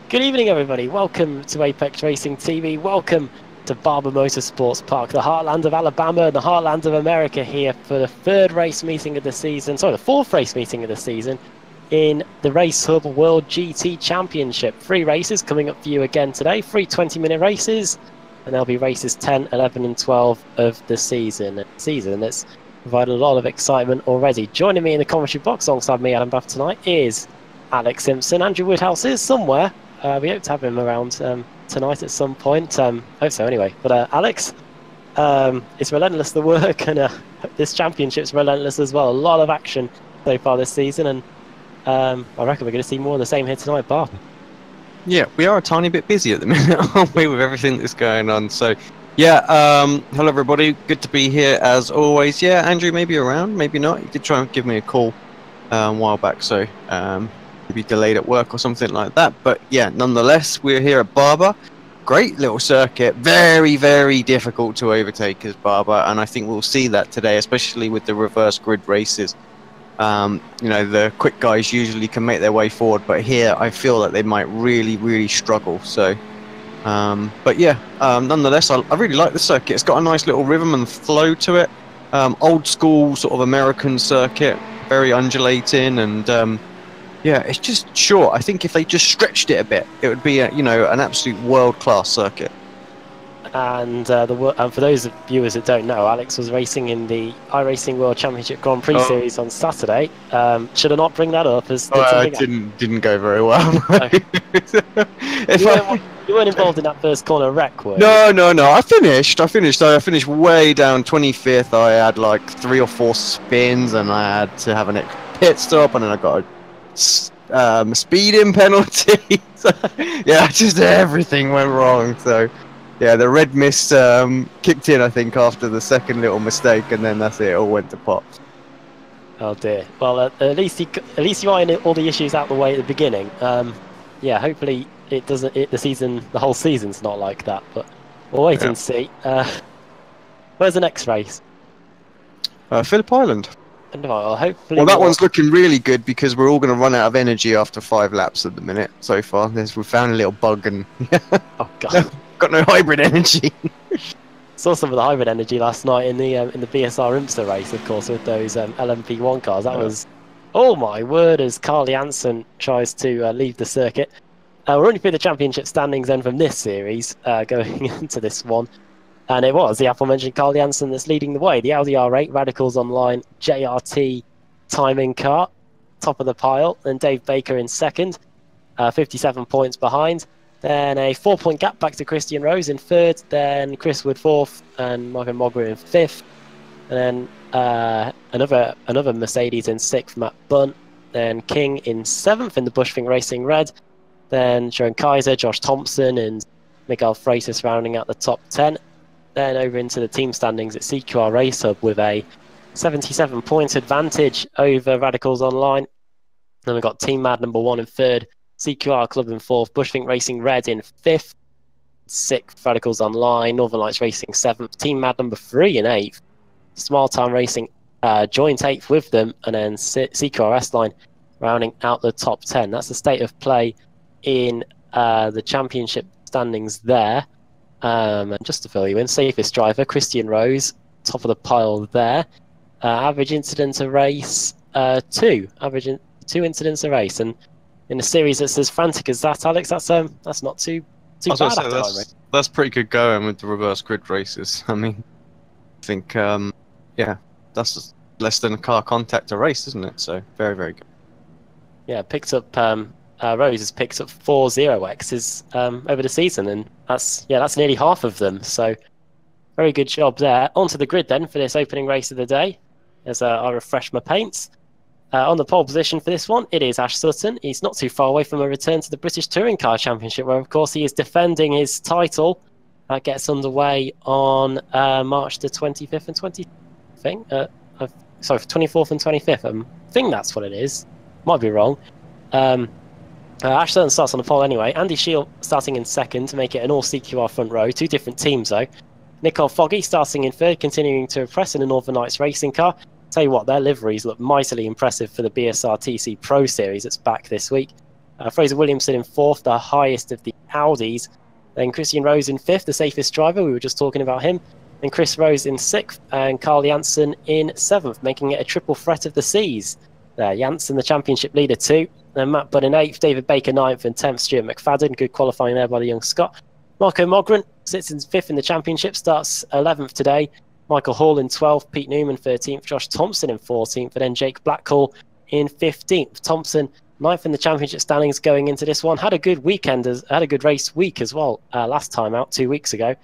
Good evening, everybody. Welcome to Apex Racing TV. Welcome to Barber Motorsports Park, the heartland of Alabama and the heartland of America, here for the third race meeting of the season. Sorry, the fourth race meeting of the season in the Racehub World GT Championship. 3 races coming up for you again today. 3 20-minute races, and there'll be races 10, 11, and 12 of the season. That's provided a lot of excitement already. Joining me in the commentary box alongside me, Adam Buff, tonight is Alex Simpson. Andrew Woodhouse is somewhere. We hope to have him around tonight at some point. Hope so anyway. But Alex, it's relentless, the work, and this championship's relentless as well. A lot of action so far this season, and I reckon we're going to see more of the same here tonight, Barb. Yeah, we are a tiny bit busy at the minute, aren't we, with everything that's going on. So, yeah, hello everybody. Good to be here as always. Yeah, Andrew may be around, maybe not. He did try and give me a call a while back, so be delayed at work or something like that, but yeah, nonetheless, we're here at Barber. Great little circuit, very, very difficult to overtake as Barber, and I think we'll see that today, especially with the reverse grid races. You know, the quick guys usually can make their way forward, but here I feel that they might really, really struggle. So, but yeah, nonetheless, I really like the circuit. It's got a nice little rhythm and flow to it. Old school sort of American circuit, very undulating, and yeah, it's just short. I think if they just stretched it a bit, it would be, you know, an absolute world-class circuit. And for those viewers that don't know, Alex was racing in the iRacing World Championship Grand Prix Series on Saturday. Should I not bring that up? As it didn't go very well. You weren't involved in that first corner wreck, were you? No. I finished way down 25th. I had like 3 or 4 spins, and I had to have a pit stop, and then I got a speeding penalty. So, yeah, just everything went wrong. So yeah, the red mist kicked in, I think, after the second little mistake, and then that's it. It all went to pot. Oh dear. Well, at least you ironed all the issues out the way at the beginning. Yeah, hopefully it doesn't. The whole season's not like that. But we'll wait and see. Where's the next race? Phillip Island. Well, hopefully. Well, that one's looking really good because we're all going to run out of energy after 5 laps at the minute so far. We found a little bug, and oh god, got no hybrid energy. Saw some of the hybrid energy last night in the BSR IMSA race, of course, with those LMP1 cars. That was, oh my word, as Carl Janssen tries to leave the circuit. We're only through the championship standings then from this series, going into this one. And it was the aforementioned Carl Janssen that's leading the way. The Audi R8 Radicals Online JRT timing car, top of the pile. Then Dave Baker in second, 57 points behind. Then a 4-point gap back to Christian Rose in third. Then Chris Wood fourth, and Michael Mogger in fifth. And then another Mercedes in sixth, Matt Bunt. Then King in seventh in the Bushfink Racing Red. Then Sharon Kaiser, Josh Thompson, and Miguel Freitas rounding out the top 10. Then over into the team standings at CQR Racehub with a 77 points advantage over Radicals Online. Then we've got Team Mad number 1 in third, CQR Club in fourth, Bushfink Racing Red in fifth, sixth Radicals Online, Northern Lights Racing seventh, Team Mad number 3 in eighth, Small Town Racing joint eighth with them, and then CQR S-Line rounding out the top 10. That's the state of play in the championship standings there. And just to fill you in, safest driver Christian Rose, top of the pile there. Average incidents a race 2, averaging 2 incidents a race, and in a series that's as frantic as that, Alex, that's not too bad. That's pretty good going with the reverse grid races. I mean, I think yeah, that's less than a car contact a race, isn't it? So very, very good. Yeah, picked up. Rose has picked up 4 0x's over the season, and that's nearly half of them. So very good job there. Onto the grid then for this opening race of the day, as I refresh my paints. On the pole position for this one, it is Ash Sutton. He's not too far away from a return to the British Touring Car Championship, where of course he is defending his title. That gets underway on March the 25th and 20th. I think. Sorry, 24th and 25th. I think that's what it is. Might be wrong. Ash Sutton starts on the pole anyway. Andy Shield starting in second to make it an all CQR front row. 2 different teams though. Nicole Foggy starting in third, continuing to impress in the Northern Lights racing car. Tell you what, their liveries look mightily impressive for the BSR TC Pro Series that's back this week. Fraser Williamson in 4th, the highest of the Audis. Then Christian Rose in 5th, the safest driver. We were just talking about him. Then Chris Rose in 6th and Carl Janssen in 7th, making it a triple threat of the seas. There, Janssen, the championship leader too. Then Matt Budd in 8th, David Baker 9th and 10th, Stuart McFadden. Good qualifying there by the young Scot. Marco Mogren sits in 5th in the championship, starts 11th today. Michael Hall in 12th, Pete Newman 13th, Josh Thompson in 14th, and then Jake Blackhall in 15th. Thompson 9th in the championship standings going into this one. Had a good weekend, had a good race week as well last time out 2 weeks ago.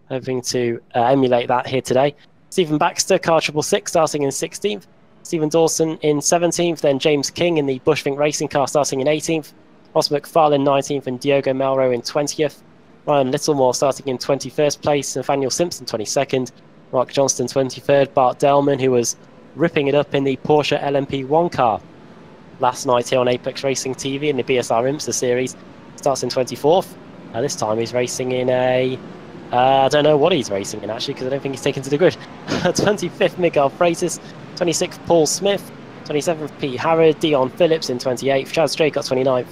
Hoping to emulate that here today. Stephen Baxter, car 666, starting in 16th. Stephen Dawson in 17th, then James King in the Bushvink racing car starting in 18th. Ross McFarlane 19th and Diogo Melro in 20th. Ryan Littlemore starting in 21st place. Nathaniel Simpson 22nd. Mark Johnston 23rd. Bart Delman, who was ripping it up in the Porsche LMP1 car last night here on Apex Racing TV in the BSR IMSA series, starts in 24th. This time he's racing in a... I don't know what he's racing in actually, because I don't think he's taken to the grid. 25th, Miguel Freitas. 26th, Paul Smith. 27th, Pete Harrod. Dion Phillips in 28th. Chaz Drake got 29th.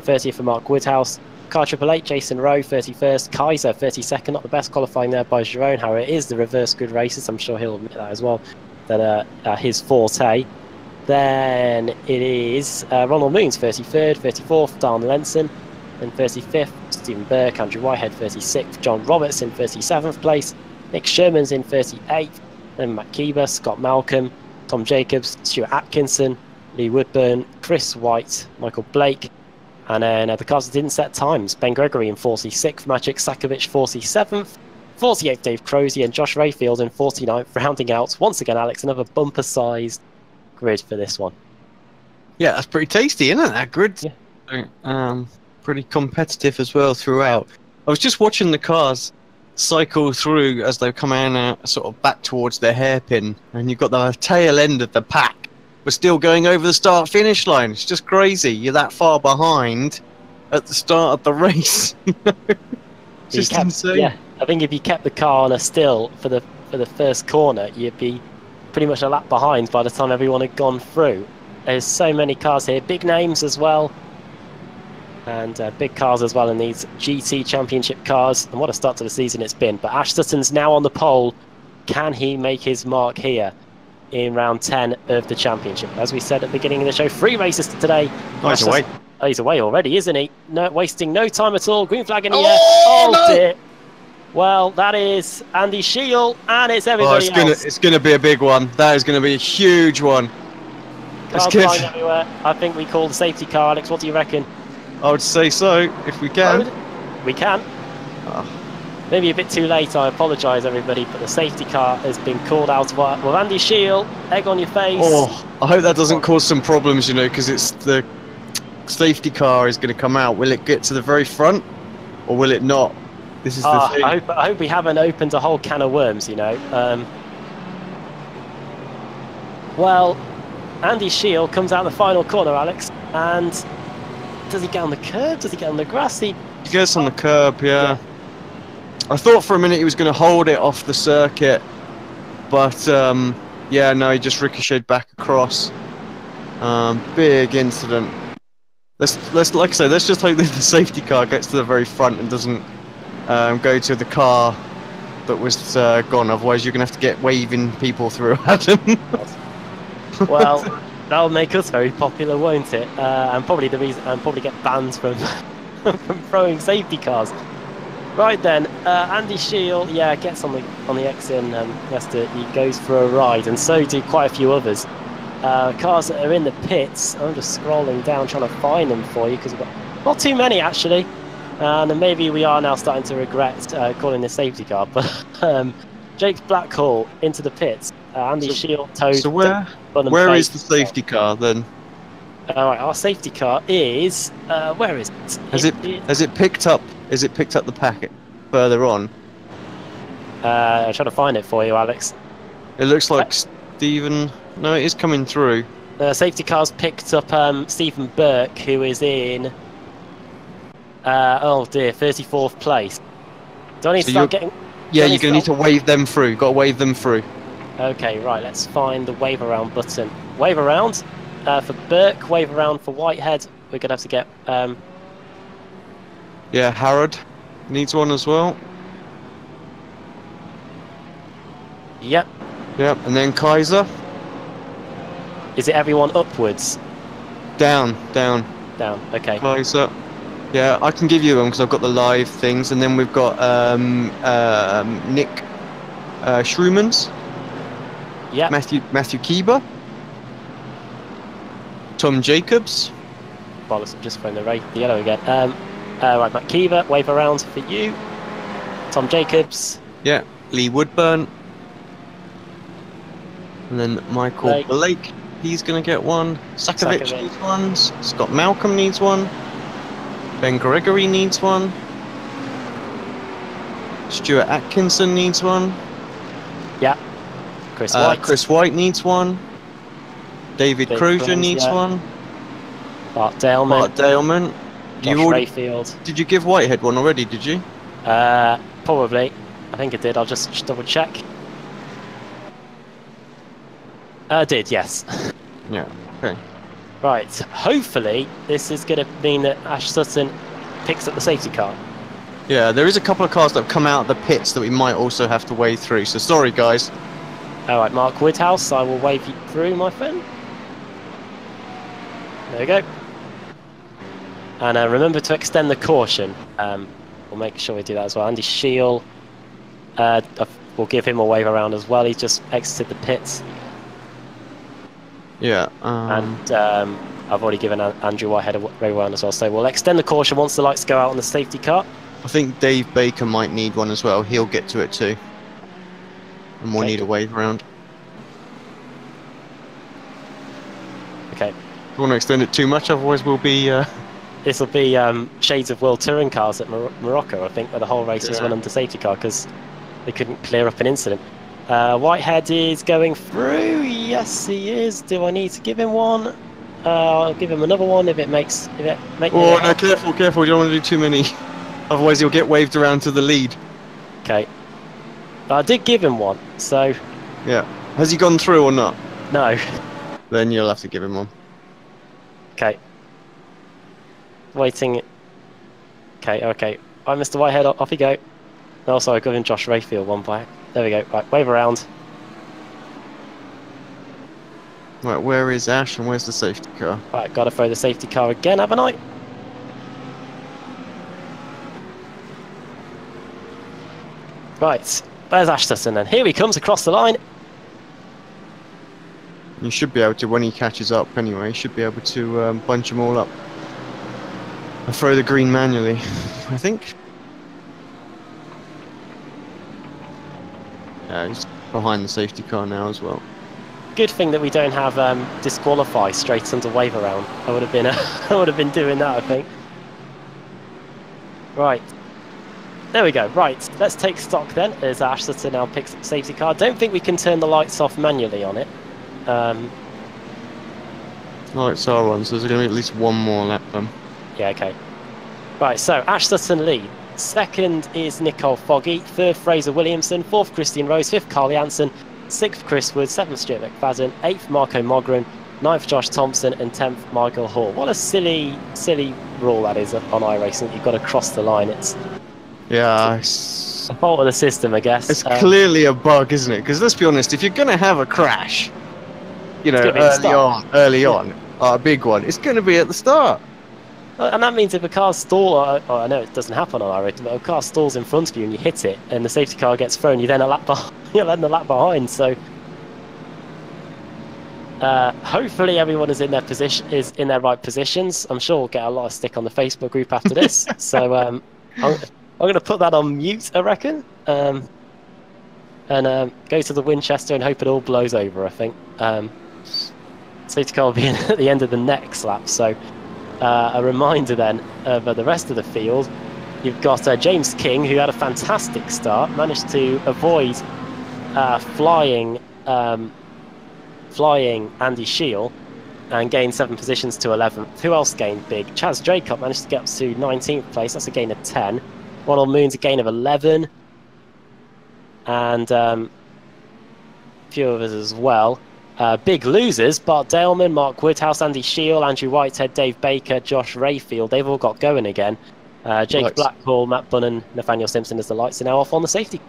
30th for Mark Woodhouse. Car 888, Jason Rowe 31st. Kaiser 32nd. Not the best qualifying there by Jerome. However, it is the reverse grid races. I'm sure he'll admit that as well. That his forte. Then it is Ronald Moons 33rd. 34th, Dan Lenson. Then 35th, Stephen Burke, Andrew Whitehead 36th, John Roberts in 37th place, Nick Sherman's in 38th, then Matt Keeber, Scott Malcolm, Tom Jacobs, Stuart Atkinson, Lee Woodburn, Chris White, Michael Blake, and then the cars that didn't set times, Ben Gregory in 46th, Maciek Sakovic 47th, 48th Dave Crozier and Josh Rayfield in 49th, rounding out, once again Alex, another bumper-sized grid for this one. Yeah, that's pretty tasty, isn't it, that grid? Yeah. Pretty competitive as well throughout. I was just watching the cars cycle through as they come in sort of back towards their hairpin, and you've got the tail end of the pack but still going over the start finish line. It's just crazy, you're that far behind at the start of the race. Just insane. Yeah, I think if you kept the car on a still for the first corner, you'd be pretty much a lap behind by the time everyone had gone through. There's so many cars here, big names as well. And big cars as well in these GT Championship cars. And what a start to the season it's been. But Ash Sutton's now on the pole. Can he make his mark here in round 10 of the Championship? As we said at the beginning of the show, 3 races today. Oh, he's away. Oh, he's away already, isn't he? No, wasting no time at all. Green flag in the air. Oh, no. Dear. Well, that is Andy Shield, and it's everybody else. It's going to be a big one. That is going to be a huge one. Cars flying everywhere. I think we call the safety car, Alex. What do you reckon? I would say so, if we can. We can. Maybe a bit too late, I apologise everybody, but the safety car has been called out. Well, Andy Shield, egg on your face. Oh, I hope that doesn't cause some problems, you know, because it's the safety car is going to come out. Will it get to the very front, or will it not? This is the thing. I hope we haven't opened a whole can of worms, you know. Well, Andy Shield comes out the final corner, Alex, and... does he get on the curb? Does he get on the grass? He gets on the curb, yeah. I thought for a minute he was going to hold it off the circuit, but yeah, no, he just ricocheted back across. Big incident. Let's like I say, let's just hope that the safety car gets to the very front and doesn't go to the car that was gone. Otherwise, you're going to have to get waving people through Adam. Well. That'll make us very popular, won't it? And probably the reason, and probably get banned from from throwing safety cars. Right then, Andy Shield, yeah, gets on the exit and he goes for a ride, and so do quite a few others. Cars that are in the pits. I'm just scrolling down trying to find them for you because we've got not too many actually, and maybe we are now starting to regret calling this safety car. But Jake Blackhall into the pits. Andy Shield toes. So where is the safety car then? Alright, our safety car is where is it? Has it picked up the packet further on? I'm trying to find it for you, Alex. It looks like Stephen. No, it is coming through. Safety car's picked up Stephen Burke, who is in oh dear, 34th place. Do I need to start getting? Yeah, you're going to need to wave them through. Got to wave them through. Okay, right, let's find the wave around button. Wave around? for Burke, wave around for Whitehead. We're going to have to get... Yeah, Harrod needs one as well. Yep. Yep, and then Kaiser. Is it everyone upwards? Down. Down, okay. Kaiser. Yeah, I can give you them because I've got the live things, and then we've got Nick Schrumans. Yep. Matthew Keeber. Tom Jacobs. Bollocks, I'm just throwing the yellow again. Right, Matt Keever, wave around for you. Tom Jacobs. Yeah, Lee Woodburn. And then Michael Blake, he's going to get one. Sakovic needs one. Scott Malcolm needs one. Ben Gregory needs one. Stuart Atkinson needs one. Yeah. Chris White. Chris White needs one. David Crozier needs one. Bart Daleman. Josh Rayfield. Did you give Whitehead one already, did you? Probably. I think I did. I'll just double check. I did, yes. Yeah, okay. Right, hopefully this is going to mean that Ash Sutton picks up the safety car. Yeah, there is a couple of cars that have come out of the pits that we might also have to wade through, so sorry guys. Alright, Mark Woodhouse, I will wave you through, my friend. There we go. And remember to extend the caution. We'll make sure we do that as well. Andy Shield, we'll give him a wave around as well. He's just exited the pits. Yeah. And I've already given Andrew Whitehead a wave around as well. So we'll extend the caution once the lights go out on the safety car. I think Dave Baker might need one as well. He'll get to it too. And we'll need a wave around. Okay. Don't want to extend it too much, otherwise we'll be... This will be Shades of World Touring cars at Morocco, I think, where the whole race was run under safety car because they couldn't clear up an incident. Whitehead is going through. Yes, he is. Do I need to give him one? I'll give him another one if it makes... Oh, no, careful. You don't want to do too many. Otherwise he'll get waved around to the lead. Okay. I did give him one, so... Yeah. Has he gone through or not? No. Then you'll have to give him one. Okay. Waiting. Okay. Right, Mr. Whitehead, off you go. Oh, sorry, I got him Josh Rayfield one back. There we go. Right, wave around. Right, where is Ash and where's the safety car? Right, gotta throw the safety car again, haven't I? Right, there's Ash Sutton then. Here he comes across the line. You should be able to, when he catches up anyway, you should be able to bunch them all up. And throw the green manually, I think. Yeah, he's behind the safety car now as well. Good thing that we don't have disqualify straight under wave around. I would have been I would have been doing that, I think. Right. There we go. Right. Let's take stock then as Ash Sutton now picks up the safety car. Don't think we can turn the lights off manually on it. Lights are on, so there's going to be at least one more lap then. Yeah, okay. Right, so Ash Sutton lead. Second is Nicole Foggy. Third, Fraser Williamson. Fourth, Christian Rose. Fifth, Carl Jansen. Sixth, Chris Wood. Seventh, Stuart McFadden. Eighth, Marco Mogren. Ninth, Josh Thompson. And 10th, Michael Hall. What a silly rule that is on iRacing. You've got to cross the line. It's the fault of the system, I guess. It's clearly a bug, isn't it? Because let's be honest, if you're going to have a crash, you know, early on, a big one, it's going to be at the start. And that means if a car stalls, I know it doesn't happen on iRacing, but if a car stalls in front of you and you hit it, and the safety car gets thrown, you're then a lap behind. So hopefully everyone is in their right positions. I'm sure we'll get a lot of stick on the Facebook group after this. So I'm going to put that on mute, I reckon, and go to the Winchester and hope it all blows over. I think safety car will be in at the end of the next lap. So. A reminder then of the rest of the field. You've got James King, who had a fantastic start, managed to avoid flying Andy Shield and gained 7 positions to 11th. Who else gained big? Chaz Draycott managed to get up to 19th place. That's a gain of 10. Ronald Moon's a gain of 11. And a few others as well. Big losers, Bart Daleman, Mark Woodhouse, Andy Shield, Andrew Whitehead, Dave Baker, Josh Rayfield, they've all got going again. Jake Blackwell, Matt Bunnan, Nathaniel Simpson as the lights are now off on the safety.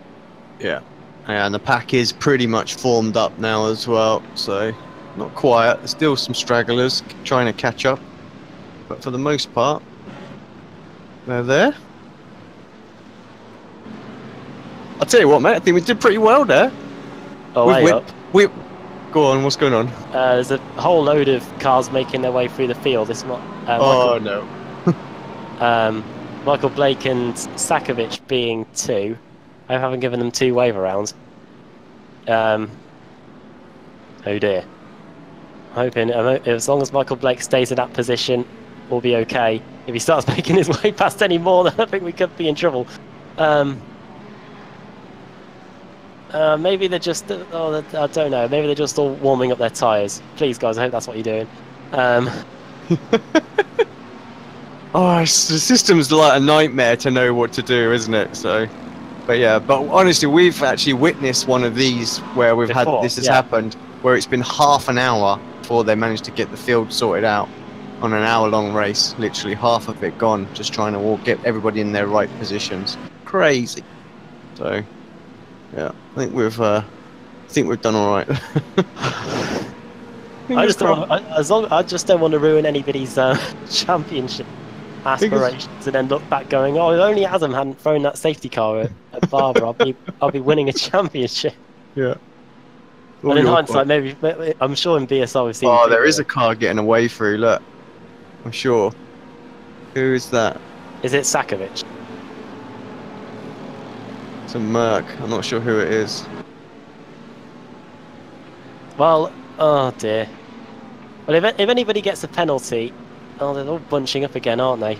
Yeah, and the pack is pretty much formed up now as well, so not quiet. There's still some stragglers trying to catch up, but for the most part, they're there. I'll tell you what, mate, I think we did pretty well there. Oh, way up. Go on, what's going on? There's a whole load of cars making their way through the field. It's not. No. Michael Blake and Sakovic being 2. I haven't given them 2 wave arounds. Oh dear. I'm hoping as long as Michael Blake stays in that position, we'll be okay. If he starts making his way past any more, then I think we could be in trouble. Maybe they're just. Oh, I don't know. Maybe they're just all warming up their tyres. Please, guys, I hope that's what you're doing. Oh, the system's like a nightmare to know what to do, isn't it? So, but yeah, but honestly, we've actually witnessed one of these where we've had this has happened, where it's been half an hour before they managed to get the field sorted out on an hour-long race. Literally half of it gone, just trying to get everybody in their right positions. Crazy. So, yeah, I think we've done all right. I just don't want to ruin anybody's championship aspirations and end up back going, oh, if only Adam hadn't thrown that safety car at Barber, I'll be winning a championship. Yeah. But in hindsight, maybe I'm sure in BSR we've seen. Oh, there is a car getting away through. Look, I'm sure. Who is that? Is it Sakovic? It's a Merc. I'm not sure who it is. Well, oh dear. Well, if anybody gets a penalty, oh, they're all bunching up again, aren't they?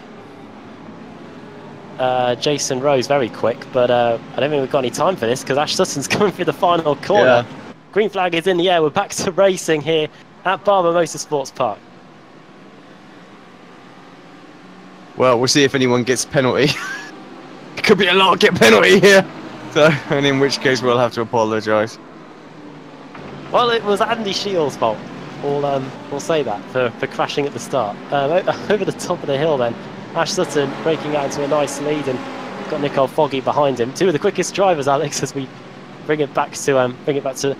Jason Rose very quick, but I don't think we've got any time for this because Ash Sutton's coming through the final corner. Yeah. Green flag is in the air. We're back to racing here at Barber Motorsports Park. Well, we'll see if anyone gets a penalty. It could be a lot get penalty here. So, and in which case we'll have to apologise. Well, it was Andy Shields' fault. We'll say that for crashing at the start. Over the top of the hill then, Ash Sutton breaking out into a nice lead and got Nicole Foggy behind him. 2 of the quickest drivers, Alex, as we bring it back to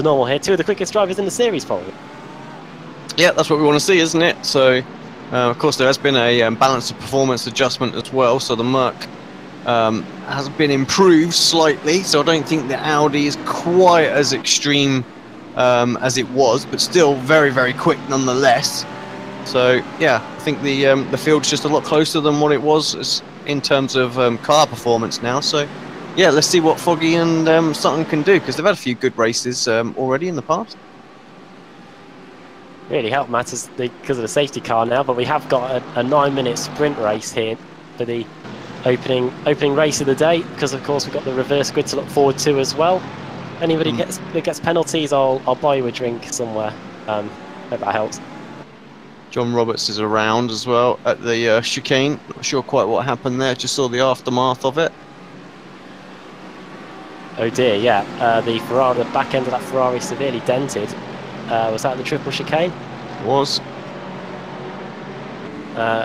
normal here. 2 of the quickest drivers in the series, probably. Yeah, that's what we want to see, isn't it? So, of course, there has been a balance of performance adjustment as well. So the Merc has been improved slightly. So I don't think the Audi is quite as extreme as it was, but still very, very quick nonetheless. So yeah, I think the field's just a lot closer than what it was in terms of car performance now. So yeah, let's see what Foggy and Sutton can do, because they've had a few good races already in the past. Really help matters because of the safety car now, but we have got a 9-minute sprint race here for the opening race of the day, because of course we've got the reverse grid to look forward to as well. Anybody that gets penalties, I'll buy you a drink somewhere. Hope that helps. John Roberts is around as well at the chicane. Not sure quite what happened there. Just saw the aftermath of it. Oh dear, yeah. The back end of that Ferrari severely dented. Was that the triple chicane? It was.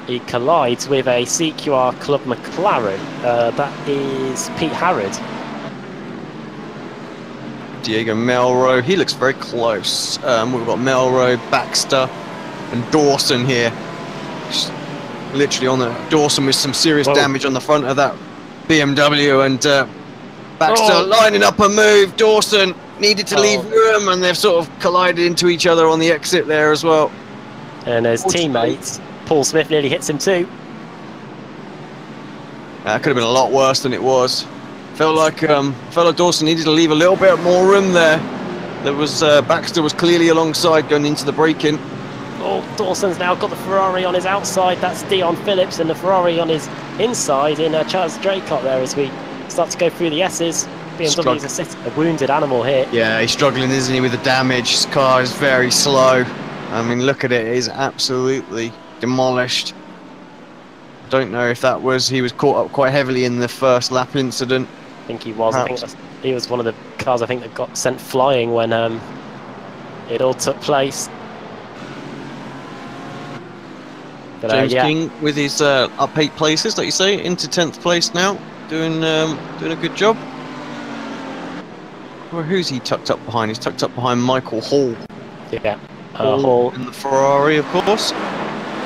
He collides with a CQR Club McLaren. That is Pete Harrod. Diego Melro, he looks very close. We've got Melro, Baxter, and Dawson here. Just literally on the Dawson with some serious damage on the front of that BMW, and Baxter lining up a move. Dawson needed to leave room, and they've sort of collided into each other on the exit there as well. And his teammates, Paul Smith nearly hits him too. That could have been a lot worse than it was. Felt like Dawson needed to leave a little bit more room there. There was Baxter was clearly alongside going into the braking. Oh, Dawson's now got the Ferrari on his outside. That's Dion Phillips, and the Ferrari on his inside in Charles Draycott there as we start to go through the S's. BMW's a wounded animal here. Yeah, he's struggling, isn't he, with the damage. His car is very slow. I mean, look at it. It is absolutely demolished. Don't know if that was... He was caught up quite heavily in the first lap incident. I think he was. Perhaps. I think he was one of the cars I think that got sent flying when it all took place. But, James yeah. King with his up 8 places, like you say, into 10th place now, doing a good job. Well, who's he tucked up behind? He's tucked up behind Michael Hall. Yeah, Hall in the Ferrari, of course.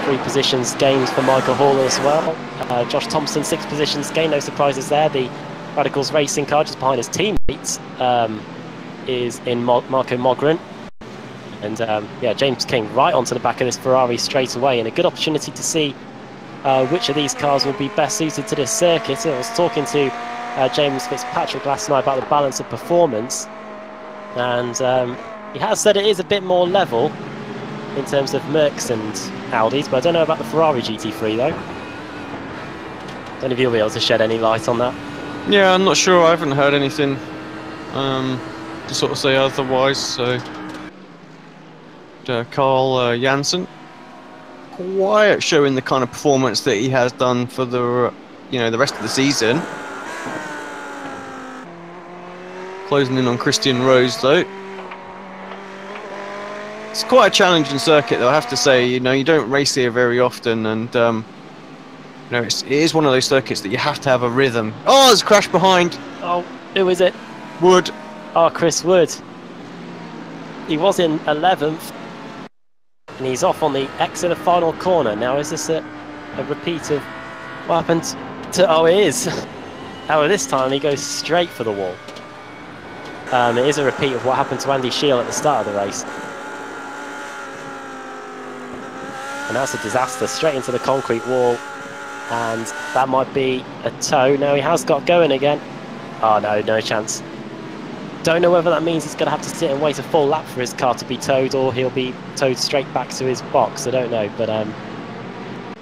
3 positions gained for Michael Hall as well. Josh Thompson, 6 positions gained, no surprises there. The Radicals racing car just behind his teammates is in Marco Mogren. And yeah, James King right onto the back of this Ferrari straight away, and a good opportunity to see which of these cars will be best suited to this circuit. I was talking to James Fitzpatrick last night about the balance of performance, and he has said it is a bit more level in terms of Mercs and Audis, but I don't know about the Ferrari GT3 though. Don't know if you'll be able to shed any light on that. Yeah, I'm not sure. I haven't heard anything to sort of say otherwise. So, Carl Janssen, quiet showing the kind of performance that he has done for the the rest of the season. Closing in on Christian Rose though. It's quite a challenging circuit though, I have to say. You don't race here very often, and it is one of those circuits that you have to have a rhythm. Oh, there's a crash behind. Oh, who is it? Wood. Oh, Chris Wood. He was in 11th, and he's off on the exit of the final corner. Now, is this a repeat of what happened to... Oh, it is. However, this time he goes straight for the wall. It is a repeat of what happened to Andy Shield at the start of the race. And that's a disaster, straight into the concrete wall. And that might be a tow. No, he has got going again. Oh, no chance. Don't know whether that means he's going to have to sit and wait a full lap for his car to be towed, or he'll be towed straight back to his box. I don't know, but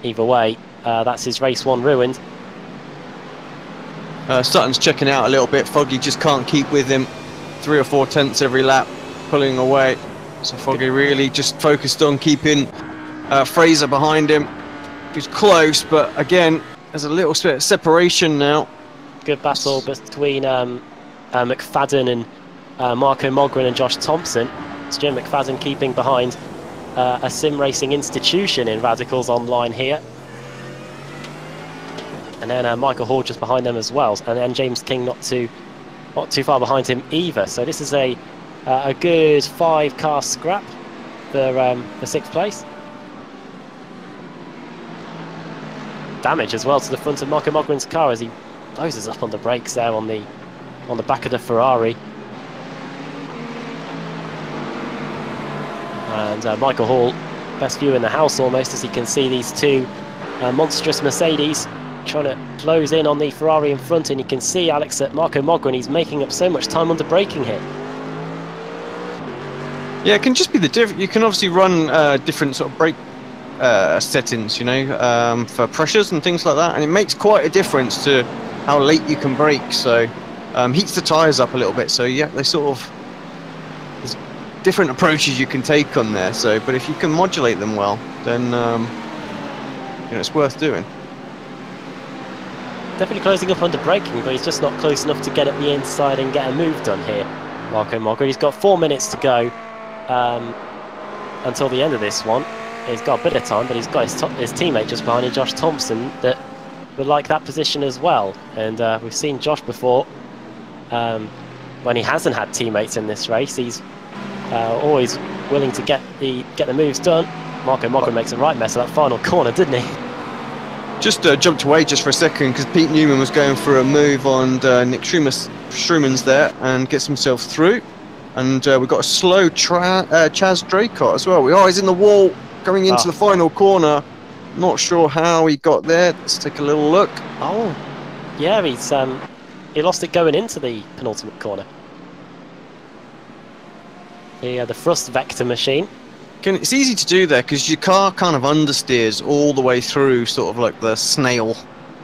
either way, that's his race 1 ruined. Sutton's checking out a little bit. Foggy just can't keep with him. 3 or 4 tenths every lap, pulling away. So Foggy really just focused on keeping Fraser behind him. He's close, but again, there's a little bit of separation now. Good battle between McFadden and Marco Mogren and Josh Thompson. It's Jim McFadden keeping behind a sim racing institution in Radicals Online here. And then Michael Hall just behind them as well. And then James King not too far behind him either. So this is a good 5-car scrap for 6th place. Damage as well to the front of Marco Mogren's car as he closes up on the brakes there on the back of the Ferrari. And Michael Hall, best view in the house almost, as he can see these 2 monstrous Mercedes trying to close in on the Ferrari in front, and you can see Alex at Marco Mogren, he's making up so much time under braking here. Yeah, it can just be the different. You can obviously run different sort of brake settings, for pressures and things like that, and it makes quite a difference to how late you can brake. So heats the tyres up a little bit. So yeah, they sort of, there's different approaches you can take on there. So, but if you can modulate them well, then it's worth doing. Definitely closing up under braking, but he's just not close enough to get at the inside and get a move done here. Marco Mogren, he's got 4 minutes to go until the end of this one. He's got a bit of time, but he's got his teammate just behind him, Josh Thompson, that would like that position as well. And we've seen Josh before when he hasn't had teammates in this race. He's always willing to get the moves done. Marco Mogren makes a right mess of that final corner, didn't he? Just jumped away just for a second because Pete Newman was going for a move on Nick Struman's there and gets himself through. And we've got a slow Chaz Draycott as well. He's in the wall going into the final corner. Not sure how he got there. Let's take a little look. Oh, yeah, he lost it going into the penultimate corner. The thrust vector machine. It's easy to do there because your car kind of understeers all the way through sort of like the snail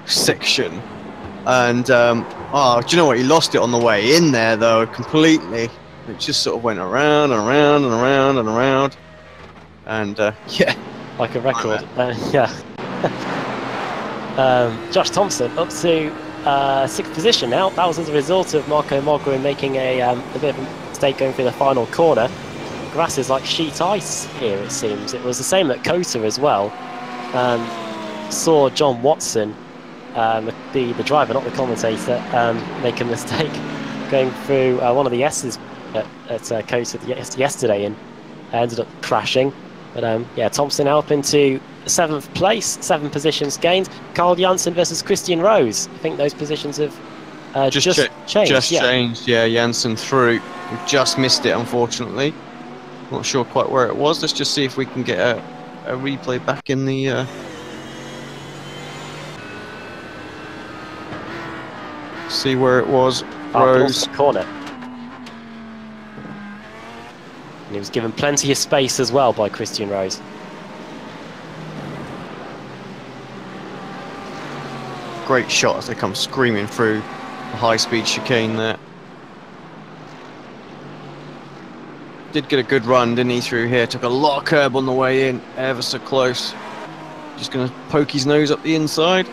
section. And, do you know what? He lost it on the way in there, though, completely. It just sort of went around and around and around and around. And, yeah. Like a record. Yeah. Josh Thompson up to 6th position now. That was as a result of Marco Mogren making a bit of a mistake going through the final corner. grass is like sheet ice here, it seems. It was the same at Kota as well. Saw John Watson, the driver, not the commentator, make a mistake going through one of the S's at Kota yesterday and ended up crashing. But yeah, Thompson up into 7th place, 7 positions gained. Carl Janssen versus Christian Rose. I think those positions have just changed. Just changed, yeah. Janssen through. We've just missed it, unfortunately. Not sure quite where it was. Let's just see if we can get a replay back in the... See where it was. Rose. Corner. And he was given plenty of space as well by Christian Rose. Great shot as they come screaming through the high-speed chicane there. Did get a good run, didn't he, through here? Took a lot of curb on the way in, ever so close. Just going to poke his nose up the inside.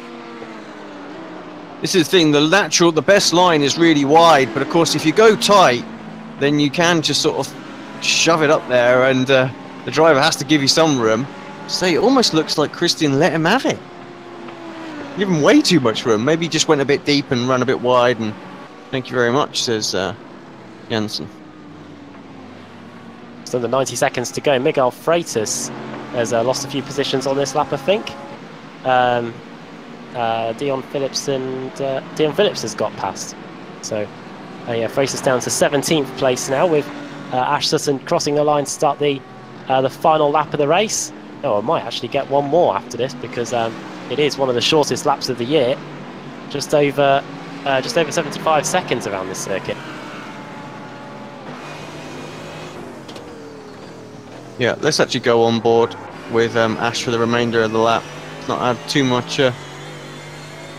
This is the thing, the best line is really wide, but of course if you go tight, then you can just sort of shove it up there, and the driver has to give you some room. So it almost looks like Christian let him have it. Give him way too much room. Maybe he just went a bit deep and ran a bit wide, and thank you very much, says Janssen. It's under 90 seconds to go. Miguel Freitas has lost a few positions on this lap, I think. Dion Phillips has got past. So yeah, Freitas down to 17th place now, with Ash Sutton crossing the line to start the final lap of the race. Oh, I might actually get one more after this, because it is one of the shortest laps of the year. Just over 75 seconds around this circuit. Yeah, let's actually go on board with Ash for the remainder of the lap. Not add too much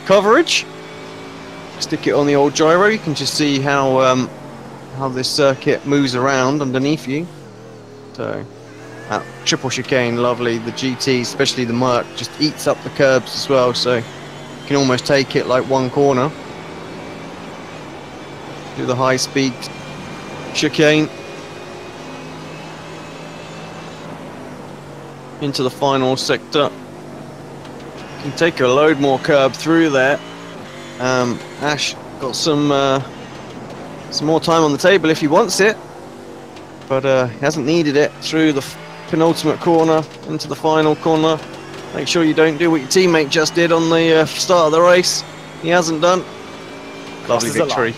coverage. Stick it on the old gyro. You can just see how this circuit moves around underneath you. So that triple chicane, lovely. The GT, especially the Merc, just eats up the curbs as well, so you can almost take it like one corner. Do the high speed chicane into the final sector. You can take a load more curb through there. Ash got some more time on the table if he wants it, but he hasn't needed it through the penultimate corner into the final corner. Make sure you don't do what your teammate just did on the start of the race. He hasn't done. Lovely victory.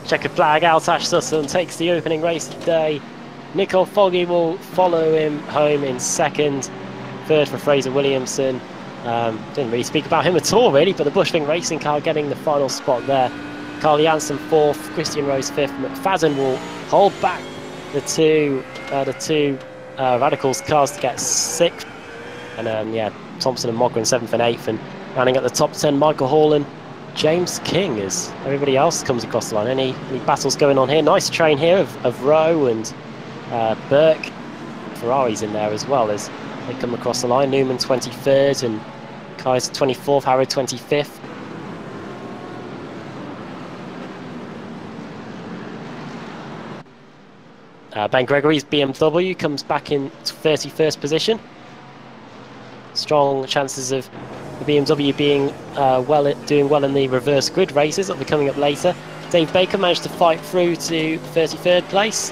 Checkered flag out. Ash Sutton takes the opening race today. Nicole Foggy will follow him home in second. Third for Fraser Williamson. Didn't really speak about him at all, really, but the Bushwing Racing car getting the final spot there. Carl Janssen fourth, Christian Rose fifth. McFadden will hold back the two Radicals cars to get sixth, and yeah, Thompson and Mogren seventh and eighth, and rounding at the top 10, Michael Hall and James King as everybody else comes across the line. Any battles going on here? Nice train here of Rowe and Burke. Ferrari's in there as well as they come across the line. Newman 23rd and Kaiser 24th, Harrod 25th. Ben Gregory's BMW comes back in 31st position. Strong chances of the BMW being doing well in the reverse grid races that will be coming up later. Dave Baker managed to fight through to 33rd place,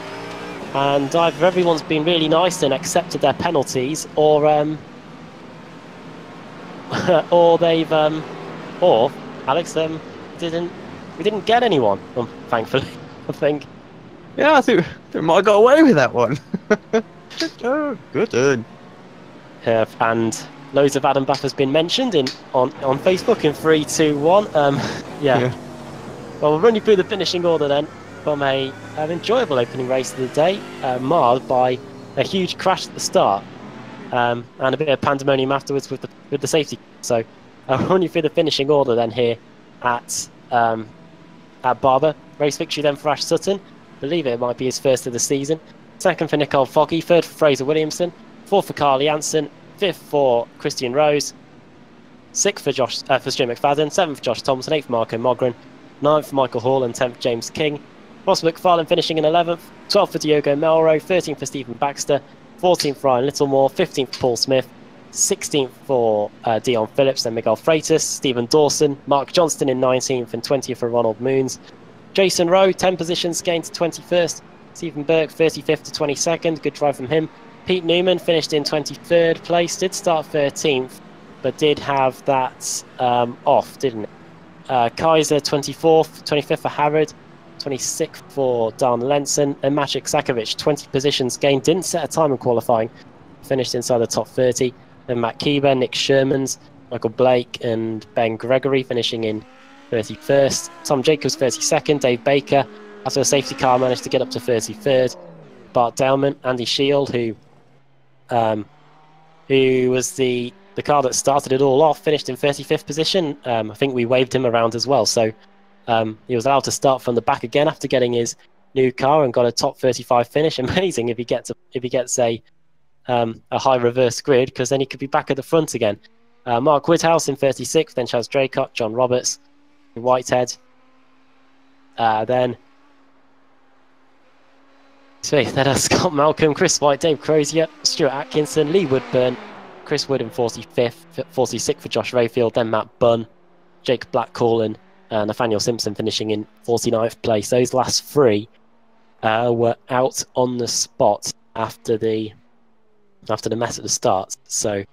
and either everyone's been really nice and accepted their penalties, or or they've or Alex we didn't get anyone, thankfully. I think. Yeah, I think they might have got away with that one. Oh, good. And loads of Adam Buff has been mentioned on Facebook in 3, 2, 1. Yeah. Well, we'll run you through the finishing order then, from an enjoyable opening race of the day, marred by a huge crash at the start, and a bit of pandemonium afterwards with the safety. So I'll run you through the finishing order then here at Barber. Race victory then for Ash Sutton. Believe it might be his first of the season. Second for Nicole Foggy, third for Fraser Williamson, fourth for Carl Janssen, fifth for Christian Rose, sixth for Stuart McFadden, seventh for Josh Thompson, eighth for Marco Mogren, ninth for Michael Hall, and 10th for James King. Ross McFarlane finishing in 11th, 12th for Diogo Melro, 13th for Stephen Baxter, 14th for Ryan Littlemore, 15th for Paul Smith, 16th for Dion Phillips, then Miguel Freitas, Stephen Dawson, Mark Johnston in 19th and 20th for Ronald Moons. Jason Rowe, 10 positions gained to 21st. Stephen Burke, 35th to 22nd. Good drive from him. Pete Newman finished in 23rd place. Did start 13th, but did have that off, didn't it? Kaiser, 24th. 25th for Harrod. 26th for Dan Lenson. And Maciek Sakovic, 20 positions gained. Didn't set a time in qualifying. Finished inside the top 30. Then Matt Keeber, Nick Shermans, Michael Blake, and Ben Gregory finishing in 31st. Tom Jacobs 32nd. Dave Baker, after a safety car, managed to get up to 33rd. Bart Dellman, Andy Shield, who was the car that started it all off, finished in 35th position. I think we waved him around as well. So he was allowed to start from the back again after getting his new car and got a top 35 finish. Amazing if he gets a high reverse grid, because then he could be back at the front again. Mark Woodhouse in 36th, then Chaz Draycott, John Roberts, Whitehead, then Scott Malcolm, Chris White, Dave Crozier, Stuart Atkinson, Lee Woodburn, Chris Wood in 45th, 46th for Josh Rayfield, then Matt Bunn, Jake Blackcall, and Nathaniel Simpson finishing in 49th place. Those last three were out on the spot after the mess at the start. So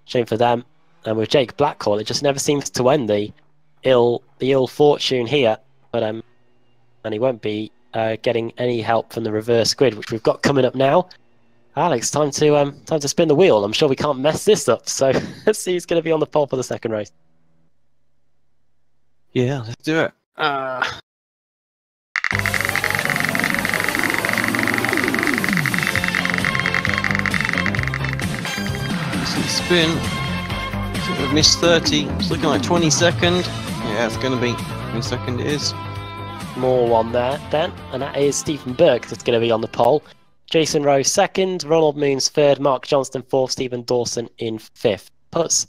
shame for them. And with Jake Blackcall, it just never seems to end the ill fortune here. But and he won't be getting any help from the reverse grid, which we've got coming up now. Alex, time to spin the wheel. I'm sure we can't mess this up. So let's see who's going to be on the pole for the second race. Yeah, let's do it. Spin. We've missed 30. It's looking like 22nd. Yeah, it's going to be 22nd. It is. More one there then, and that is Stephen Burke that's going to be on the pole. Jason Rowe second, Ronald Moons third, Mark Johnston fourth, Stephen Dawson in fifth. Puts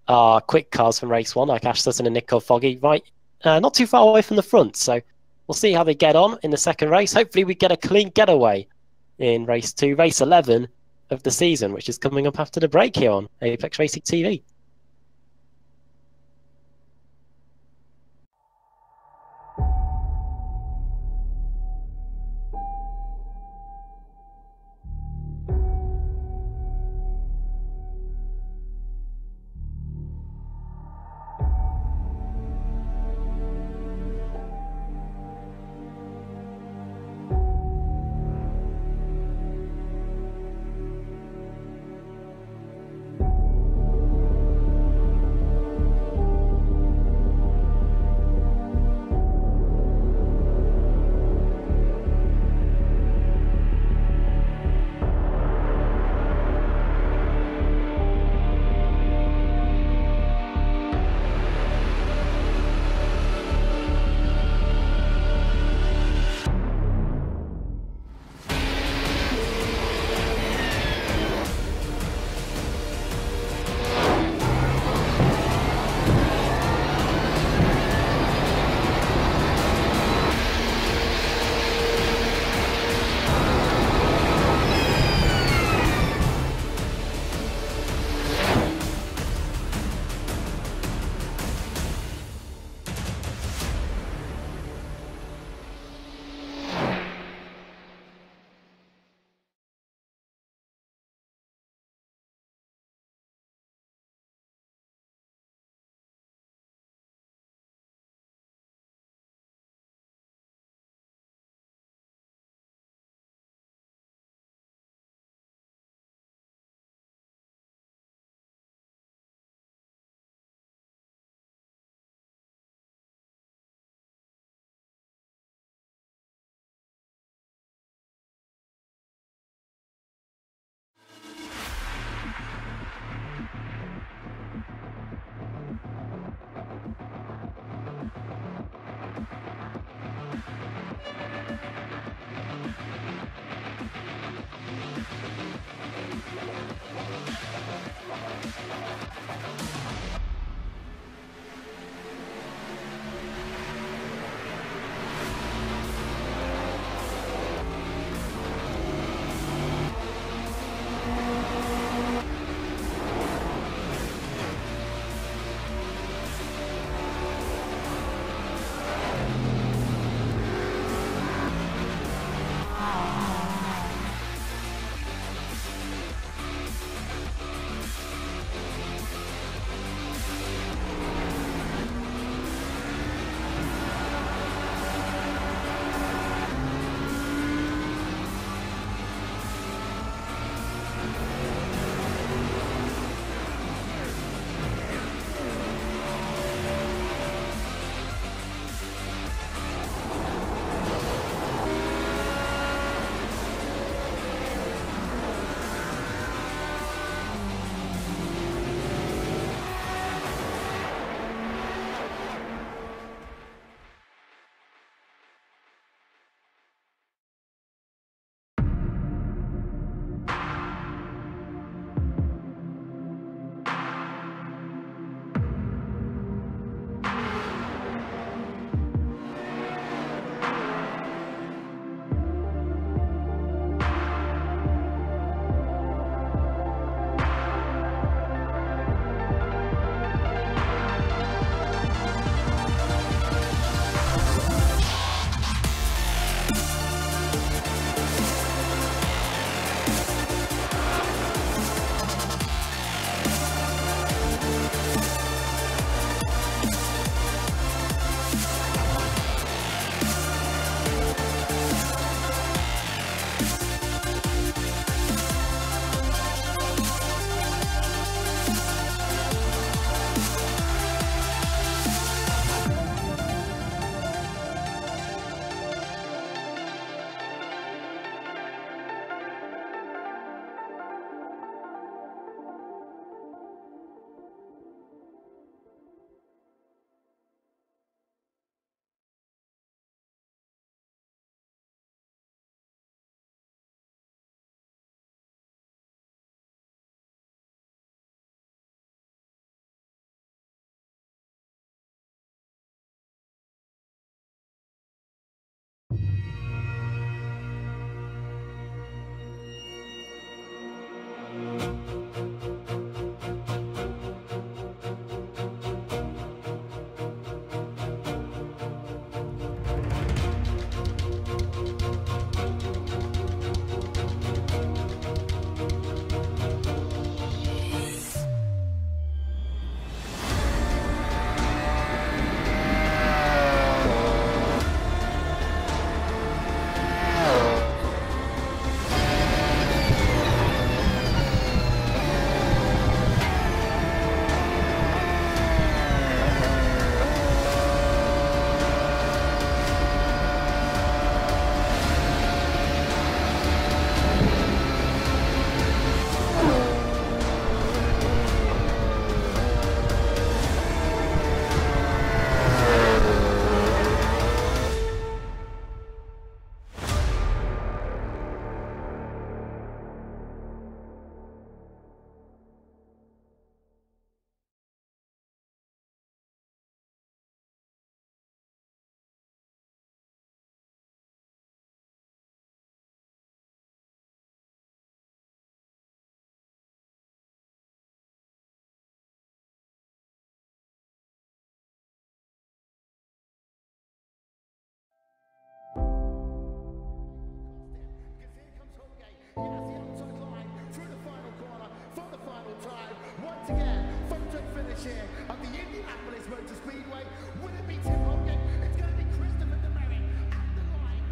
our quick cars from race one, like Ash Sutton and Nico Foggy, right, not too far away from the front. So we'll see how they get on in the second race. Hopefully we get a clean getaway in race 2, race 11 of the season, which is coming up after the break here on Apex Racing TV. chair of the Indianapolis Motor Speedway. Will it be Tim Hogan? It's going to be Christopher DeMerrick at the line.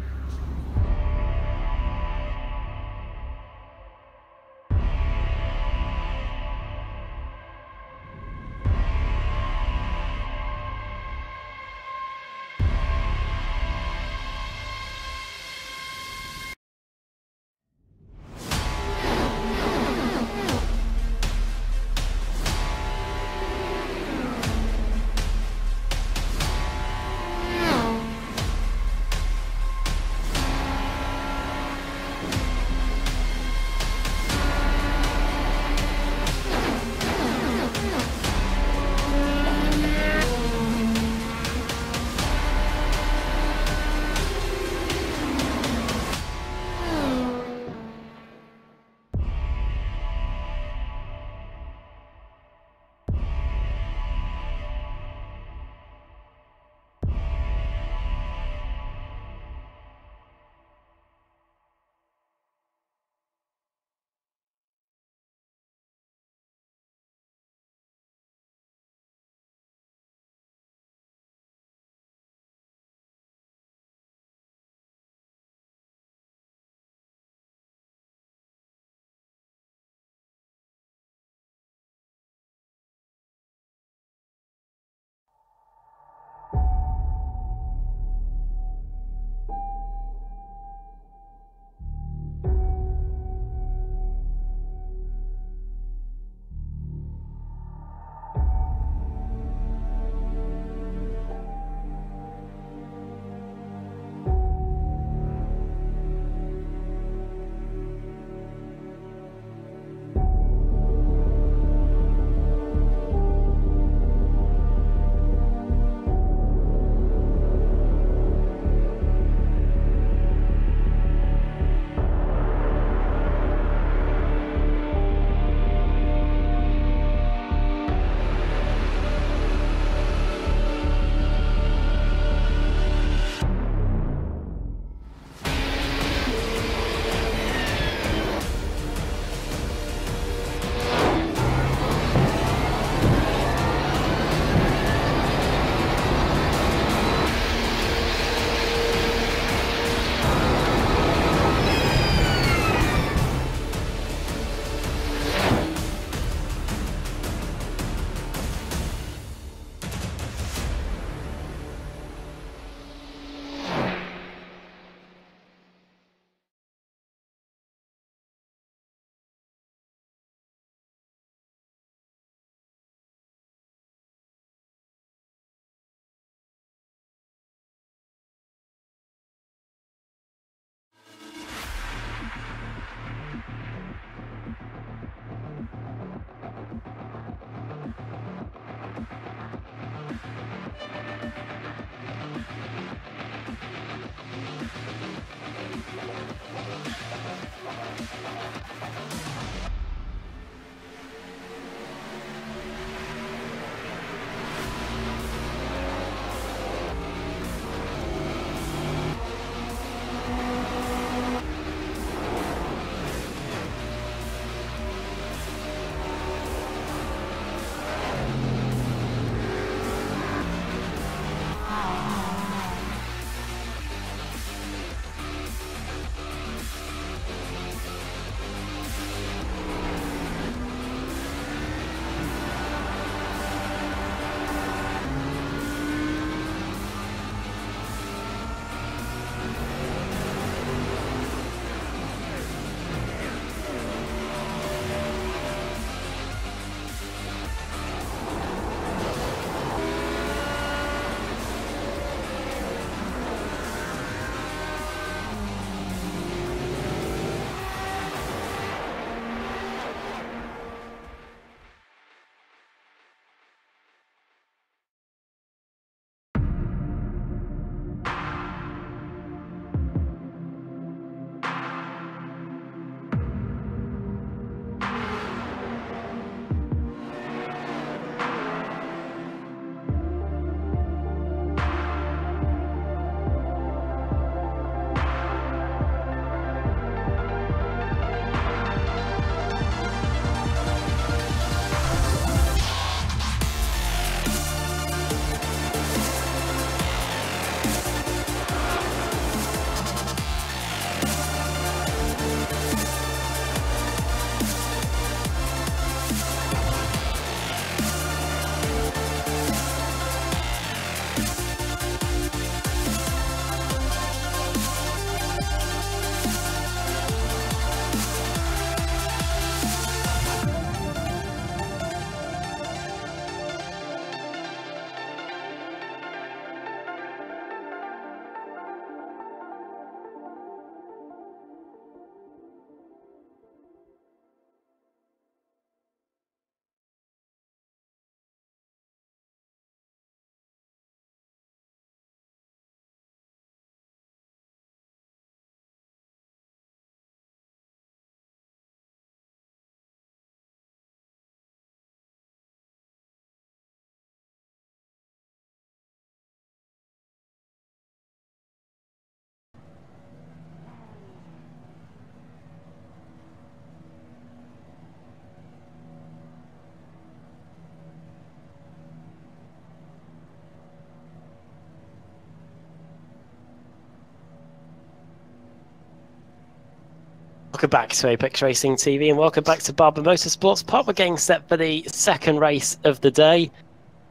Welcome back to Apex Racing TV and welcome back to Barber Motorsports Pod. We're getting set for the second race of the day.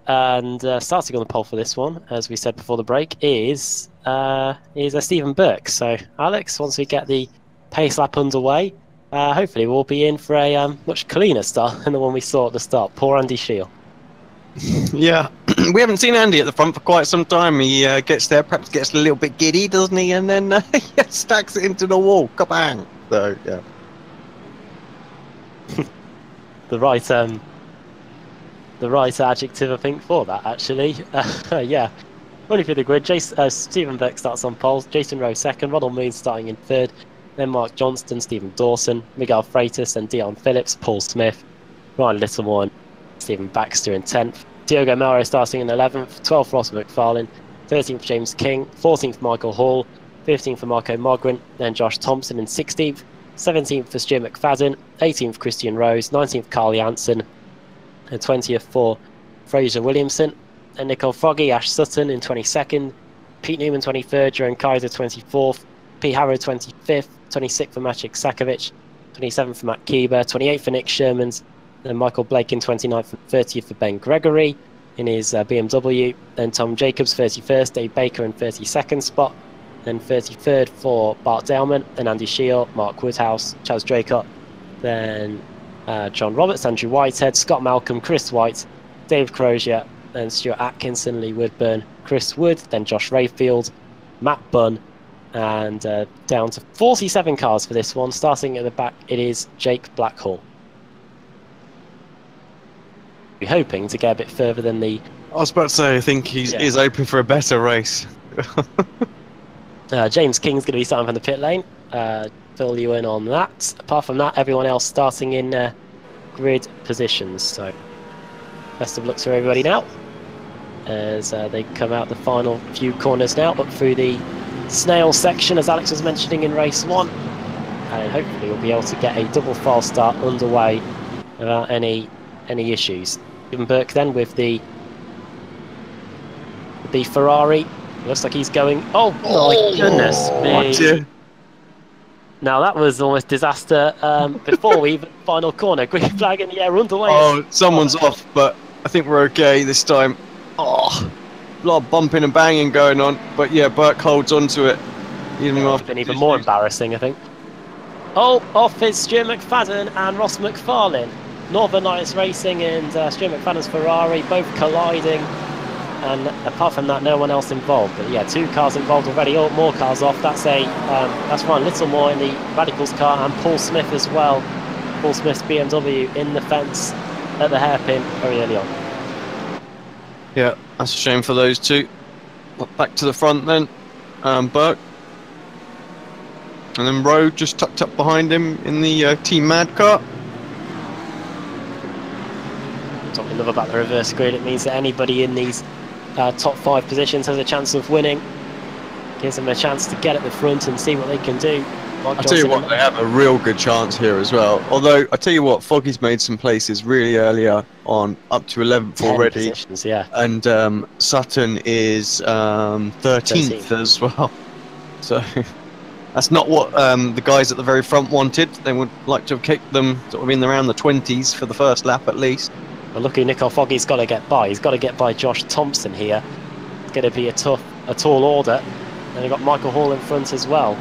And starting on the pole for this one, as we said before the break, is Stephen Burke. So, Alex, once we get the pace lap underway, hopefully we'll be in for a much cleaner start than the one we saw at the start. Poor Andy Shield. Yeah, we haven't seen Andy at the front for quite some time. He gets there, perhaps gets a little bit giddy, doesn't he? And then stacks it into the wall. Kabang! So, yeah. The right adjective, I think, for that, actually. Yeah. Running through the grid, Stephen Burke starts on pole, Jason Rowe second, Ronald Moon starting in third, then Mark Johnston, Stephen Dawson, Miguel Freitas, and Dion Phillips, Paul Smith, Ryan Littlemore, and Stephen Baxter in 10th. Diogo Melro starting in 11th, 12th Ross McFarlane, 13th James King, 14th Michael Hall, 15th for Marco Mogren, then Josh Thompson in 16th, 17th for Stuart McFadden, 18th Christian Rose, 19th Carl Janssen, and 20th for Fraser Williamson, and Nicole Foggy, Ash Sutton in 22nd, Pete Newman 23rd, Jerome Kaiser 24th, P. Harrow 25th, 26th for Maciek Sakovic, 27th for Matt Keeber, 28th for Nick Shermans, then Michael Blake in 29th and 30th for Ben Gregory in his BMW, then Tom Jacobs 31st, Dave Baker in 32nd spot, then 33rd for Bart Dowman, then Andy Shield, Mark Woodhouse, Chaz Draycott, then John Roberts, Andrew Whitehead, Scott Malcolm, Chris White, Dave Crozier, then Stuart Atkinson, Lee Woodburn, Chris Wood, then Josh Rayfield, Matt Bunn, and down to 47 cars for this one. Starting at the back, it is Jake Blackhall. We're hoping to get a bit further than the... I was about to say, I think he's open for a better race. James King's going to be starting from the pit lane. Fill you in on that. Apart from that, everyone else starting in grid positions. So, best of luck to everybody now as they come out the final few corners now, up through the snail section, as Alex was mentioning in race 1. And hopefully we'll be able to get a double file start underway without any issues. Stephen Burke then with the Ferrari. Looks like he's going... Oh my goodness me. Now that was almost disaster before we even final corner. Green flag in the air underway. Oh, someone's off, but I think we're okay this time. Oh, a lot of bumping and banging going on, but yeah, Burke holds on to it. It's been even more embarrassing, I think. Oh, off is Stuart McFadden and Ross McFarlane. Northern Lights Racing and Stuart McFadden's Ferrari both colliding, and apart from that, no one else involved. But yeah, 2 cars involved already. Oh, more cars off. That's Ryan Littlemore in the Radicals car, and Paul Smith as well. Paul Smith's BMW in the fence at the hairpin very early on. Yeah, that's a shame for those two. Back to the front then, Burke. And then Rowe just tucked up behind him in the Team Mad car. What we love about the reverse grid, it means that anybody in these top 5 positions has a chance of winning. Gives them a chance to get at the front and see what they can do. I'll tell you what, they have a real good chance here as well. Although, I tell you what, Foggy's made some places really earlier on, up to 11th already. Yeah. And Sutton is 13th as well. So, that's not what the guys at the very front wanted. They would like to have kicked them sort of in around the 20s for the first lap at least. Well, lucky Nicole Foggy's got to get by. He's got to get by Josh Thompson here. It's going to be a tall order. And we've got Michael Hall in front as well.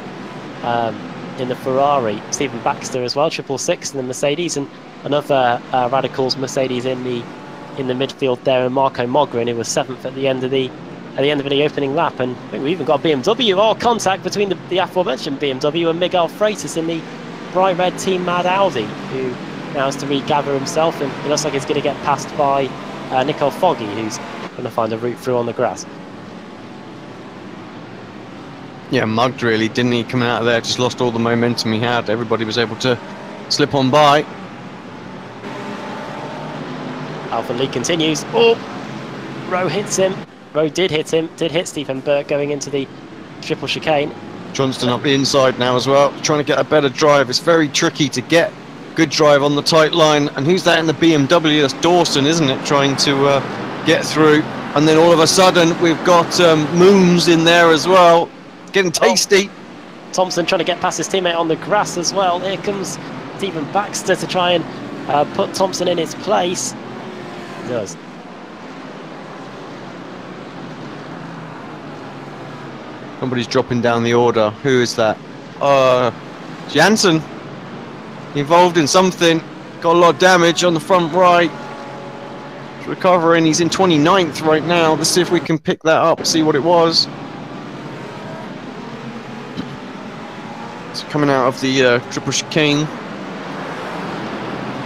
In the Ferrari, Stephen Baxter as well, 666 in the Mercedes, and another Radicals Mercedes in the midfield there, and Marco Mogren, who was 7th at the end of the opening lap. And I think we even got a BMW. Oh, contact between the aforementioned BMW and Miguel Freitas in the bright red Team Mad Audi, who now has to regather himself, and it looks like he's going to get passed by Nicole Foggy, who's going to find a route through on the grass. Yeah, mugged really, didn't he? Coming out of there, just lost all the momentum he had. Everybody was able to slip on by. Alpha Lee continues. Oh, Rowe hits him. Rowe did hit Stephen Burke going into the triple chicane. Johnston up the inside now as well, trying to get a better drive. It's very tricky to get good drive on the tight line. And who's that in the BMW? That's Dawson, isn't it? Trying to get through. And then all of a sudden, we've got Moons in there as well. Getting tasty. Thompson trying to get past his teammate on the grass as well. Here comes Stephen Baxter to try and put Thompson in his place. He does. Somebody's dropping down the order. Who is that? Jansen. Involved in something. Got a lot of damage on the front right. He's recovering. He's in 29th right now. Let's see if we can pick that up, see what it was. It's coming out of the triple chicane.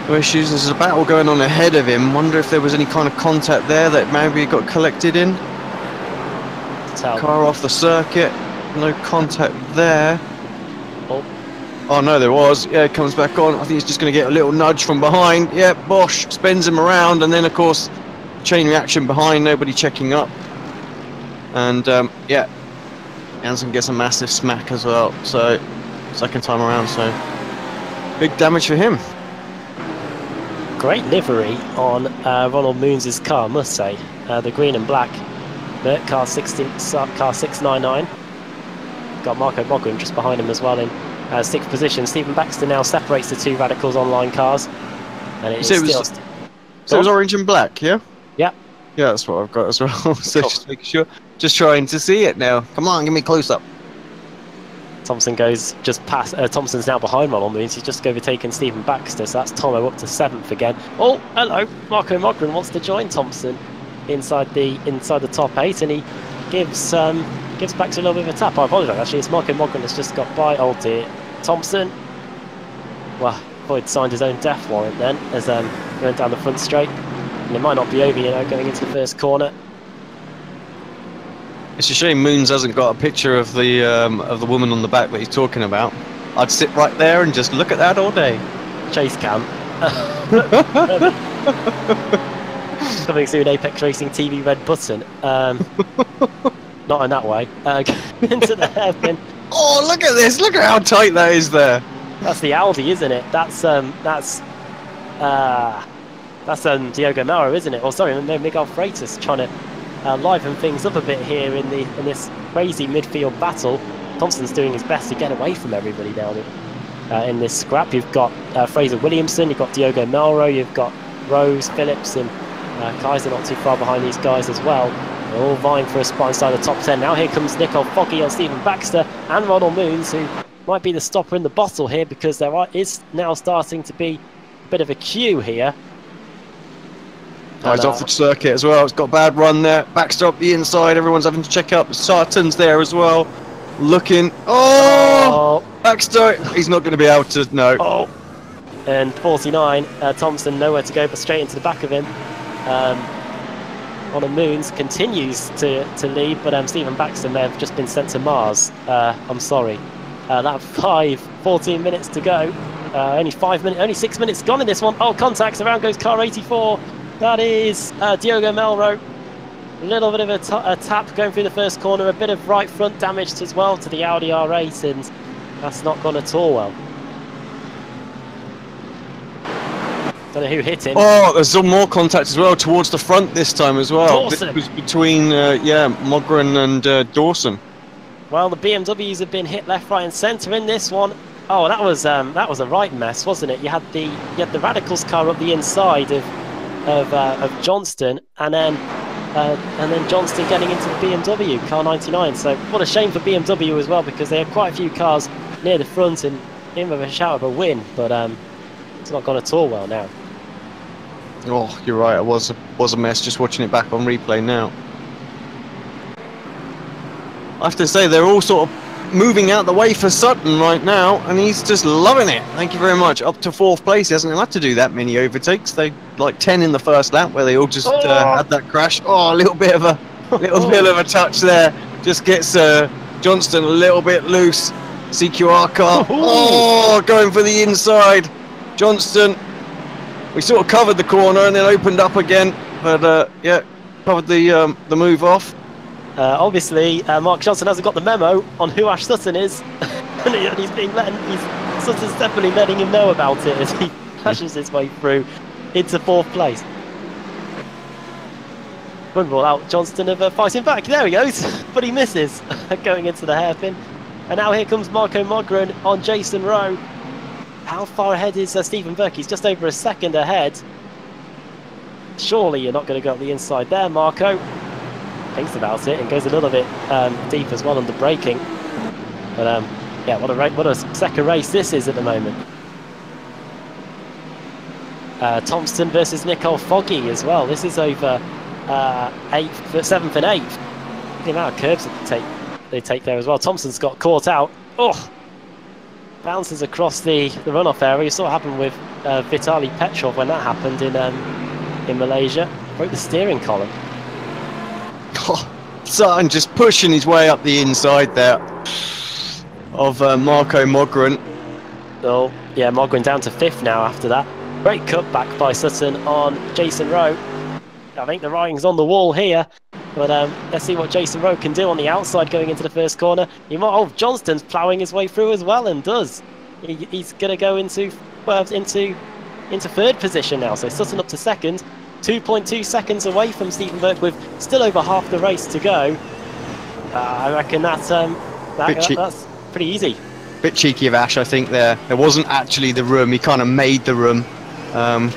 No issues. There's a battle going on ahead of him. Wonder if there was any kind of contact there that maybe got collected in. Car off the circuit. No contact there. Oh no, there was. Yeah, it comes back on. I think he's just going to get a little nudge from behind. Yeah, Bosch spins him around, and then of course chain reaction behind, nobody checking up. And yeah, Jansen gets a massive smack as well. So second time around, so big damage for him. Great livery on Ronald Moons' car, I must say. The green and black. But car 699. Got Marco Mogren just behind him as well in 6th position. Stephen Baxter now separates the two Radicals online cars. And it is still... So it was orange and black, yeah? Yeah. Yeah, that's what I've got as well. So Cool. just making sure. Just trying to see it now. Come on, give me a close up. Thompson goes just past. Thompson's now behind Ronald Moons. He's just overtaken Stephen Baxter, so that's Tomo up to 7th again. Oh, hello. Marco Mogren wants to join Thompson inside the top 8, and he gives Baxter a little bit of a tap. I apologise. Actually, it's Marco Mogren that's just got by. Oh dear, Thompson. Well, Boyd signed his own death warrant then as he went down the front straight, and it might not be over, going into the first corner. It's a shame Moons hasn't got a picture of the woman on the back that he's talking about. I'd sit right there and just look at that all day. Chase cam. Coming soon, Apex Racing TV red button. Not in that way. Into the hairpin. Oh, look at this! Look at how tight that is there. That's the Audi, isn't it? That's Diogo Mauro, isn't it? Or sorry, Miguel Freitas trying to liven things up a bit here in this crazy midfield battle. Thompson's doing his best to get away from everybody down in this scrap. You've got Fraser Williamson, you've got Diogo Mauro, you've got Rose, Phillips, and Kaiser not too far behind these guys as well. They're all vying for a spot inside the top 10. Now here comes Nicole Foggy on Stephen Baxter and Ronald Moons, who might be the stopper in the bottle here, because there is now starting to be a bit of a queue here. Oh, he's off the circuit as well. It's got a bad run there. Baxter up the inside. Everyone's having to check up. Sarton's there as well. Looking. Oh! Baxter! He's not going to be able to. No. Oh! And 49, Thompson nowhere to go but straight into the back of him. Ronald Moons continues to lead, but Stephen Baxter may have just been sent to Mars. I'm sorry. That 14 minutes to go. Only 6 minutes gone in this one. Oh, contacts. Around goes car 84. That is Diogo Melro. A little bit of a tap going through the first corner. A bit of right front damage as well to the Audi R8, and that's not gone at all well. Don't know who hit him. Oh, there's some more contact as well towards the front this time as well. Dawson. This was between Mogren and Dawson. Well, the BMWs have been hit left, right, and centre in this one. Oh, that was a right mess, wasn't it? You had the Radicals car up the inside of Johnston, and then Johnston getting into the BMW car 99. So what a shame for BMW as well, because they had quite a few cars near the front and in with a shout of a win, but it's not gone at all well now. Oh, you're right. It was a mess. Just watching it back on replay now. I have to say they're all sort of moving out the way for Sutton right now, and he's just loving it. Thank you very much. Up to 4th place. He hasn't had to do that many overtakes. They like 10 in the first lap where they all just had that crash. Oh, a little bit of a touch there. Just gets Johnston a little bit loose. CQR car. Oh, going for the inside. Johnston. We sort of covered the corner and then opened up again, but yeah, covered the move off. Obviously, Mark Johnson hasn't got the memo on who Ash Sutton is, and Sutton's definitely letting him know about it as he pushes his way through into 4th place. One ball out, Johnston of fighting back. There he goes, but he misses going into the hairpin. And now here comes Marco Mogren on Jason Rowe. How far ahead is Stephen Burke? He's just over a second ahead. Surely you're not going to go up the inside there, Marco. Thinks about it and goes a little bit deep as well under braking. But yeah, what a second race this is at the moment. Thompson versus Nicole Foggy as well. This is over 7th and 8th. The amount of curves that they take there as well. Thompson's got caught out. Oh, bounces across the runoff area. You saw what happened with Vitaly Petrov when that happened in Malaysia. Broke the steering column. Oh, Sutton just pushing his way up the inside there of Marco Mogren. Oh, yeah, Mogren down to 5th now after that. Great cutback by Sutton on Jason Rowe. I think the writing's on the wall here. But let's see what Jason Rowe can do on the outside going into the first corner. Johnston's ploughing his way through as well and does. He's going to go into 3rd position now. So Sutton up to 2nd. 2.2 seconds away from Stephen Burke with still over half the race to go. I reckon that's pretty easy. Bit cheeky of Ash, I think, there. There wasn't actually the room. He kind of made the room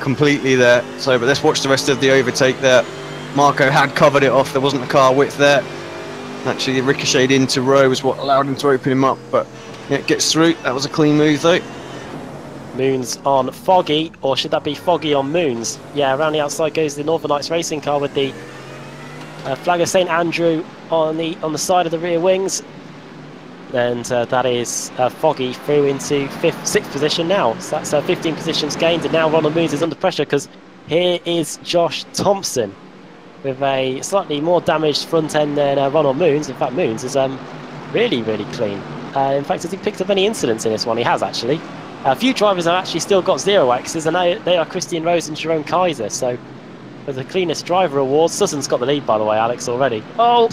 completely there. So, but let's watch the rest of the overtake there. Marco had covered it off. There wasn't a car width there. Actually, the ricocheted into Rowe was what allowed him to open him up. But yeah, it gets through. That was a clean move, though. Moons on Foggy, or should that be Foggy on Moons? Yeah, around the outside goes the Northern Lights racing car with the flag of St Andrew on the side of the rear wings, and that is Foggy through into 6th position now. So that's 15 positions gained, and now Ronald Moons is under pressure because here is Josh Thompson with a slightly more damaged front end than Ronald Moons. In fact, Moons is really clean. In fact, has he picked up any incidents in this one? He has actually. A few drivers have actually still got 0 X's, and they are Christian Rose and Jerome Kaiser. So, for the cleanest driver award, Sutton's got the lead, by the way, Alex, already. Oh,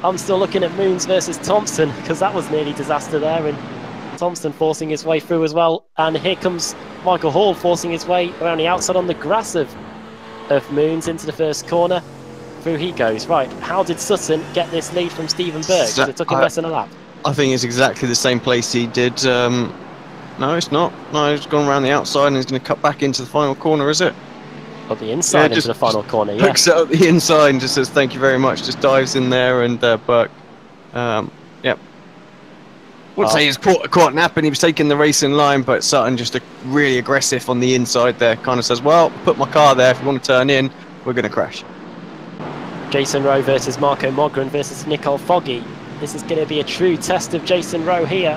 I'm still looking at Moons versus Thompson because that was nearly disaster there, and Thompson forcing his way through as well. And here comes Michael Hall forcing his way around the outside on the grass of Moons into the first corner. Through he goes. Right, how did Sutton get this lead from Stephen Burke? Because it took him less than a lap. I think it's exactly the same place he did. No, it's not. No, he's gone around the outside and he's going to cut back into the final corner, is it? Up the inside into the final corner, yeah. Hooks it up the inside and just says thank you very much. Just dives in there and Burke, yeah. Wouldn't say he was caught napping. He was taking the race in line, but Sutton just really aggressive on the inside there. Kind of says, well, put my car there. If you want to turn in, we're going to crash. Jason Rowe versus Marco Mogren versus Nicole Foggy. This is going to be a true test of Jason Rowe here.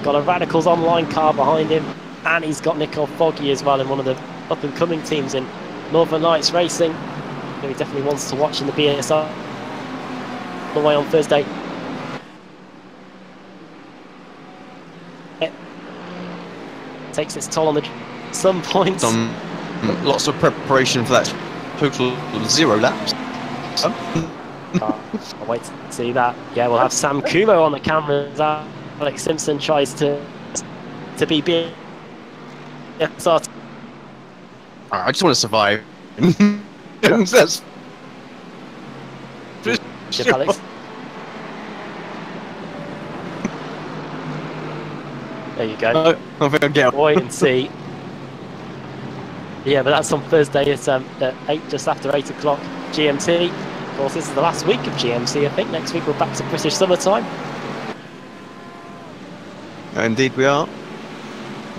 Got a Radicals Online car behind him, and he's got Nicole Foggy as well in one of the up-and-coming teams in Northern Lights Racing. He definitely wants to watch in the BSR all the way on Thursday. It takes its toll on some points. Lots of preparation for that total 0 laps. I'll wait to see that. Yeah, we'll have Sam Kumo on the cameras. Alex Simpson tries to be big. Yeah, so I just want to survive. That's Alex. There you go. I think I'll get wait and see. Yeah, but that's on Thursday. It's at just after 8 o'clock GMT. Of course, this is the last week of GMT. I think next week we're back to British summertime. Indeed we are. A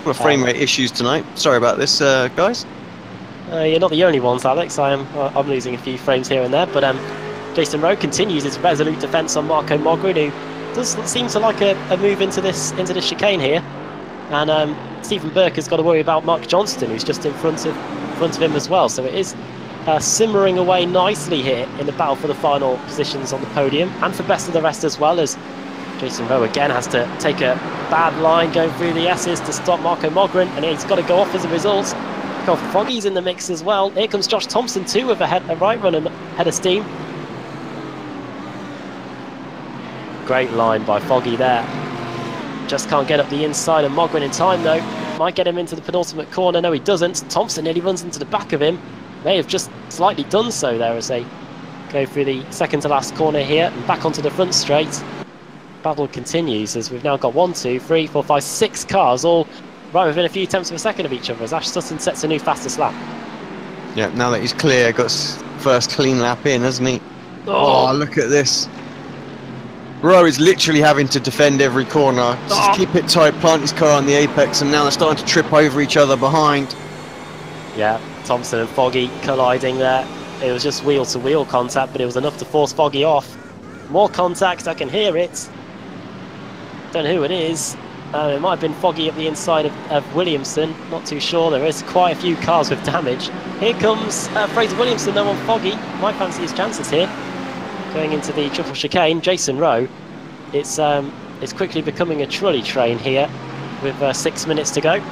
lot of frame rate issues tonight. Sorry about this, guys. You're not the only ones, Alex. I'm losing a few frames here and there, but Jason Rowe continues his resolute defence on Marco Mogren, who does seem to like a move into this chicane here. And Stephen Burke has got to worry about Mark Johnston, who's just in front of him as well. So it is simmering away nicely here in the battle for the final positions on the podium and for best of the rest as well, as Jason Rowe again has to take a bad line going through the S's to stop Marco Mogren, and he's got to go off as a result. Foggy's in the mix as well. Here comes Josh Thompson too with a right run and head of steam. Great line by Foggy there. Just can't get up the inside, and Mogren in time though. Might get him into the penultimate corner. No, he doesn't. Thompson nearly runs into the back of him. May have just slightly done so there as they go through the second to last corner here and back onto the front straight. battle continues as we've now got 1, 2, 3, 4, 5, 6 cars all right within a few tenths of a second of each other as Ash Sutton sets a new fastest lap. Yeah, now that he's clear, got his first clean lap in, hasn't he? Oh, look at this. Rowe is literally having to defend every corner. Just keep it tight, plant his car on the apex, and now they're starting to trip over each other behind. Yeah, Thompson and Foggy colliding there. It was just wheel-to-wheel contact, but it was enough to force Foggy off. More contact, I can hear it. Don't know who it is. It might have been Foggy at the inside of Williamson. Not too sure. There is quite a few cars with damage. Here comes Fraser Williamson though on Foggy. Might fancy his chances here. Going into the triple chicane, Jason Rowe. It's quickly becoming a trolley train here with 6 minutes to go.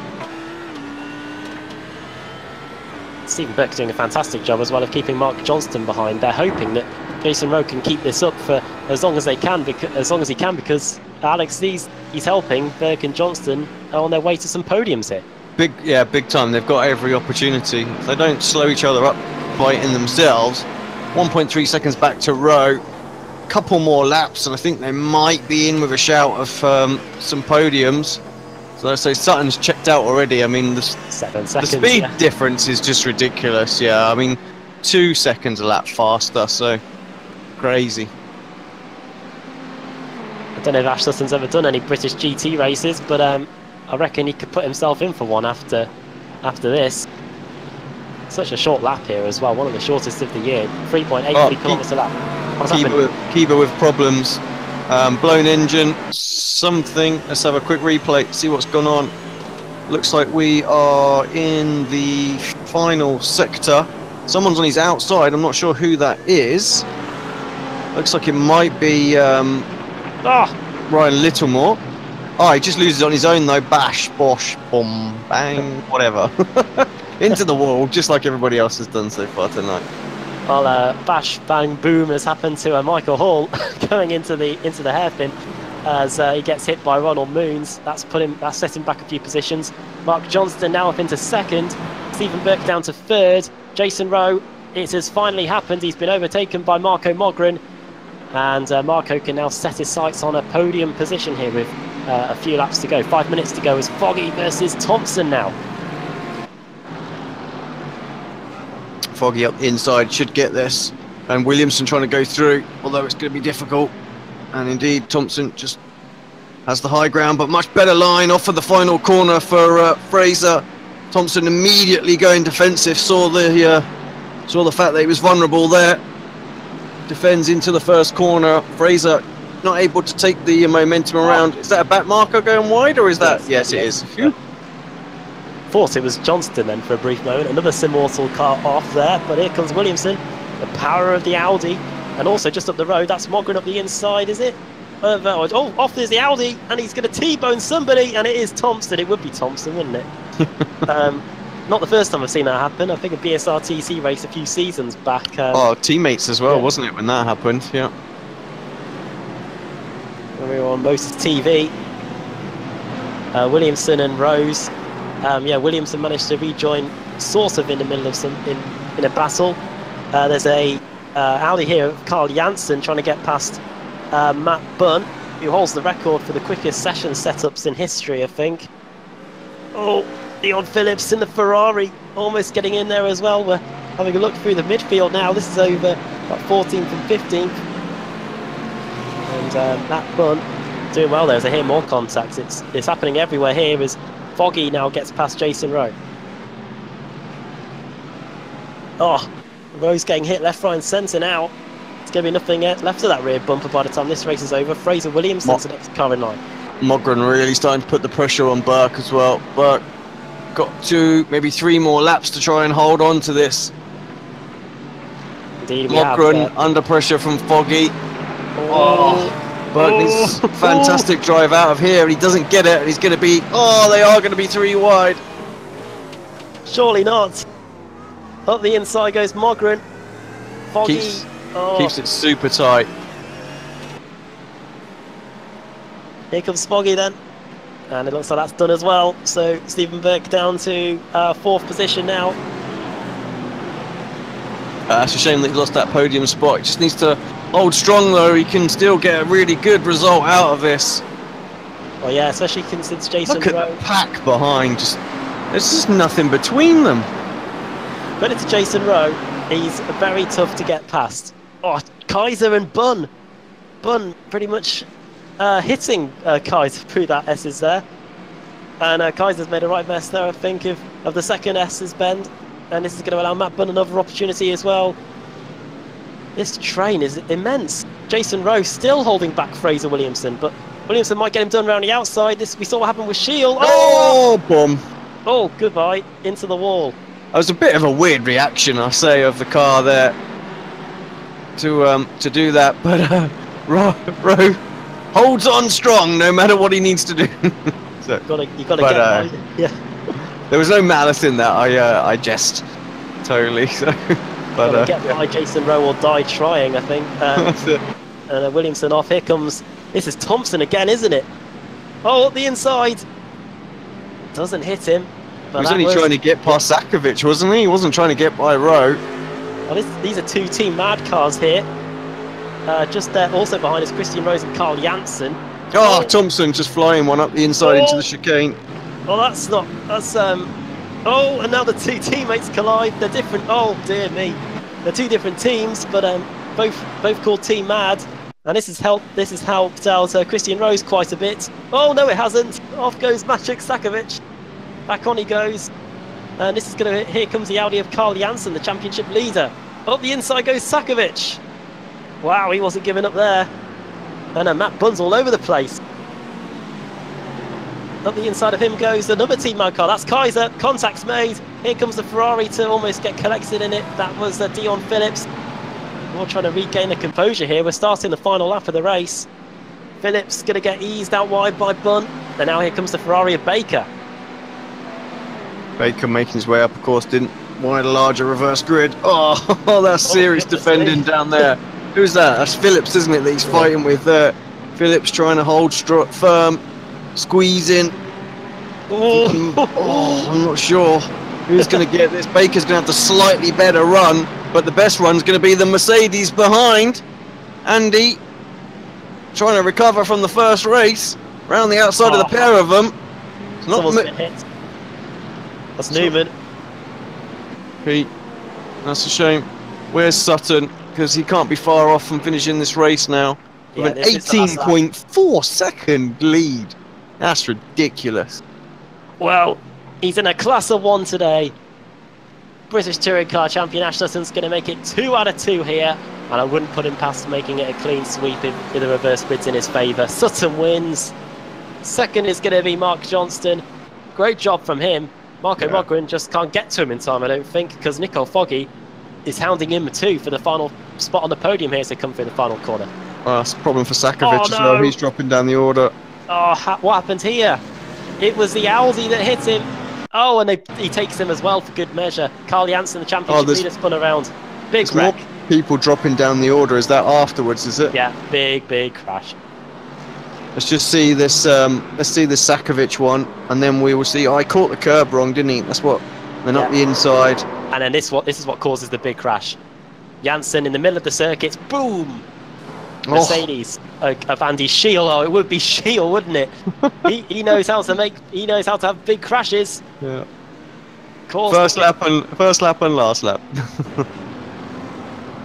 Stephen Burke doing a fantastic job as well of keeping Mark Johnston behind. They're hoping that Jason Rowe can keep this up for as long as he can, because Alex, he's helping. Burke and Johnston are on their way to some podiums here. Big time. They've got every opportunity. If they don't slow each other up by in themselves, 1.3 seconds back to Rowe. Couple more laps, and I think they might be in with a shout of some podiums. So Sutton's checked out already. I mean, the speed difference is just ridiculous. Yeah, I mean, 2 seconds a lap faster, so crazy. I don't know if Ash Sutton's ever done any British GT races, but I reckon he could put himself in for one after this. Such a short lap here as well, one of the shortest of the year. 3.83 kilometers a lap. What's happened? Kiva with problems. Blown engine, something. Let's have a quick replay, see what's gone on. Looks like we are in the final sector. Someone's on his outside, I'm not sure who that is. Looks like it might be Ryan Littlemore. Oh, he just loses on his own though. Bash, bosh, boom, bang, whatever. Into the wall, just like everybody else has done so far tonight. Well, bash, bang, boom has happened to Michael Hall going into the hairpin as he gets hit by Ronald Moons. That's set him back a few positions. Mark Johnston now up into second. Stephen Burke down to third. Jason Rowe, it has finally happened. He's been overtaken by Marco Mogren, and Marco can now set his sights on a podium position here with a few laps to go. 5 minutes to go as Foggy versus Thompson now. Foggy up the inside should get this, and Williamson trying to go through, although it's going to be difficult. And indeed Thompson just has the high ground, but much better line off of the final corner for Fraser. Thompson immediately going defensive, saw the fact that he was vulnerable there, defends into the first corner. Fraser not able to take the momentum around. Is that a back marker going wide, or is that? Yes, it is. Yeah. Thought it was Johnston then for a brief moment. Another Simmortal car off there, but here comes Williamson. The power of the Audi, and also just up the road, that's Mogren up the inside, is it? Off is the Audi, and he's going to T-bone somebody, and it is Thompson. It would be Thompson, wouldn't it? Not the first time I've seen that happen. I think a BSRTC race a few seasons back. Teammates as well, wasn't it, when that happened? Yeah. When we were on Motors TV, Williamson and Rose. Williamson managed to rejoin sort of in the middle of in a battle. There's a Audi here of Carl Janssen trying to get past Matt Bunn, who holds the record for the quickest session setups in history, I think. Oh, Leon Phillips in the Ferrari, almost getting in there as well. We're having a look through the midfield now. This is over about 14th and 15th. And Matt Bunn doing well there as I hear more contacts. It's happening everywhere here as Foggy now gets past Jason Rowe. Oh, Rowe's getting hit left, right and centre now. It's going to be nothing left of that rear bumper by the time this race is over. Fraser Williamson's the next car in line. Mogren really starting to put the pressure on Burke as well. Burke got 2, maybe 3 more laps to try and hold on to this. Indeed, Mogren under pressure from Foggy. Burke needs a fantastic drive out of here. He doesn't get it, and he's going to be... they are going to be 3 wide. Surely not. Up the inside goes Mogren. Foggy keeps it super tight. Here comes Foggy then. And it looks like that's done as well. So Stephen Burke down to 4th position now. It's a shame that he lost that podium spot. He just needs to hold strong, though. He can still get a really good result out of this. Well, yeah, especially since Jason Look at Rowe. the pack behind. There's just nothing between them. But it's Jason Rowe. He's very tough to get past. Oh, Kaiser and Bun. Bun pretty much hitting Kaiser through that S's there. And Kaiser's made a right mess there, I think, of the second S's bend. And this is going to allow Matt Bunn another opportunity as well. This train is immense. Jason Rowe still holding back Fraser Williamson, but Williamson might get him done around the outside. We saw what happened with Shield. Oh, boom. Oh, goodbye. Into the wall. That was a bit of a weird reaction, I say, of the car there to do that, but Rowe holds on strong no matter what he needs to do. So, you gotta get yeah. There was no malice in that. I jest totally. So, but get by Jason Rowe or die trying, I think. And Williamson off. Here comes. This is Thompson again, isn't it? Oh, up the inside. Doesn't hit him. He was only trying to get past Sakovic, wasn't he? He wasn't trying to get by Rowe. Well, these are two Team Mad cars here. Just there, also behind us, Christian Rose and Carl Janssen. Oh, Thompson just flying one up the inside into the chicane. Oh, that's not. That's Oh, and now the two teammates collide. They're different. Oh dear me, they're two different teams, but both called Team Mad. And this has helped out Christian Rose quite a bit. Oh no, it hasn't. Off goes Maciek Sakovic. Back on he goes. And this is going to. Here comes the Audi of Carl Janssen, the championship leader. Up the inside goes Sakovic. Wow, he wasn't giving up there. And Matt Bunn's all over the place. Up the inside of him goes another Team Mad car. That's Kaiser. Contact's made. Here comes the Ferrari to almost get collected in it. That was Dion Phillips. We're trying to regain the composure here. We're starting the final lap of the race. Phillips going to get eased out wide by Bunn. And now here comes the Ferrari of Baker. Baker making his way up, of course, didn't want a larger reverse grid. Oh, that's serious defending down there. Who's that? That's Phillips, isn't it, that he's fighting with? Phillips trying to hold firm, squeezing. Oh, I'm not sure who's going to get this. Baker's going to have the slightly better run, but the best run's going to be the Mercedes behind. Andy trying to recover from the first race, round the outside of the pair of them. It's not been hit. That's Newman. Pete, that's a shame. Where's Sutton? Because he can't be far off from finishing this race now. With an 18.4 second lead. That's ridiculous. Well, he's in a class of 1 today. British Touring Car Champion Ash Sutton's going to make it 2 out of 2 here. And I wouldn't put him past making it a clean sweep if the reverse grid's in his favour. Sutton wins. Second is going to be Mark Johnston. Great job from him. Marco Mogren just can't get to him in time, I don't think, because Nico Foggy is hounding him too for the final spot on the podium here as they come through the final corner. Well, that's a problem for Sakovic as well. He's dropping down the order. Oh, what happened here? It was the Audi that hit him. Oh, and he takes him as well for good measure. Carl Janssen, the championship leader, spun around. Big wreck. More people dropping down the order. Is that afterwards, is it? Yeah, big crash. Let's just see this. Let's see the Sakovic one, and then we will see. Oh, I caught the curb wrong, didn't he? That's what. Then up the inside. And then this is what causes the big crash. Janssen in the middle of the circuit. Boom. Mercedes of Andy Shield. Oh, it would be Shield, wouldn't it? he knows how to make. He knows how to have big crashes. Yeah. First lap and last lap.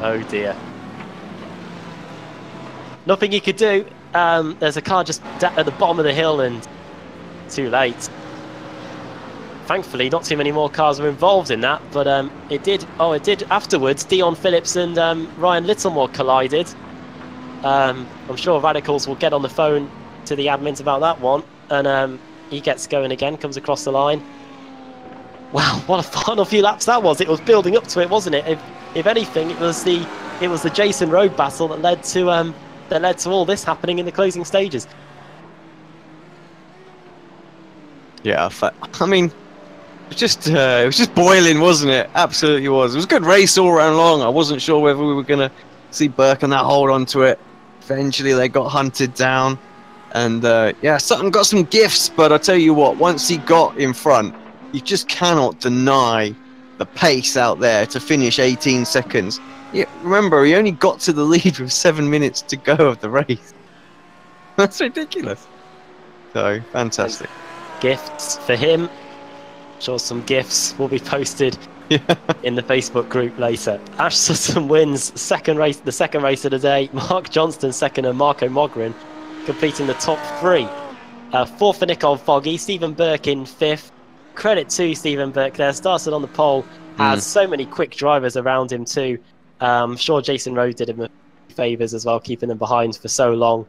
Oh dear. Nothing he could do. There's a car just at the bottom of the hill and too late. Thankfully, not too many more cars were involved in that, but it did afterwards. Dion Phillips and Ryan Littlemore collided. I'm sure Radicals will get on the phone to the admins about that one, and he gets going again, comes across the line. Wow, what a final few laps that was! It was building up to it, wasn't it? If anything, it was the Jason Rowe battle that led to all this happening in the closing stages. Yeah, I mean, it was just boiling, wasn't it? Absolutely was. It was a good race all round long. I wasn't sure whether we were going to see Burke and that hold on to it. Eventually, they got hunted down. And, yeah, Sutton got some gifts, but I tell you what, once he got in front, you just cannot deny the pace out there to finish 18 seconds. Yeah, remember, he only got to the lead with 7 minutes to go of the race. That's ridiculous. So, fantastic. Gifts for him. I'm sure some gifts will be posted in the Facebook group later. Ash Sutton wins the second race of the day. Mark Johnston second and Marco Mogren completing the top 3. Fourth for Nicole Foggy. Stephen Burke in 5th. Credit to Stephen Burke there. Started on the pole. Has so many quick drivers around him too. I'm sure Jason Rowe did him favours as well, keeping them behind for so long.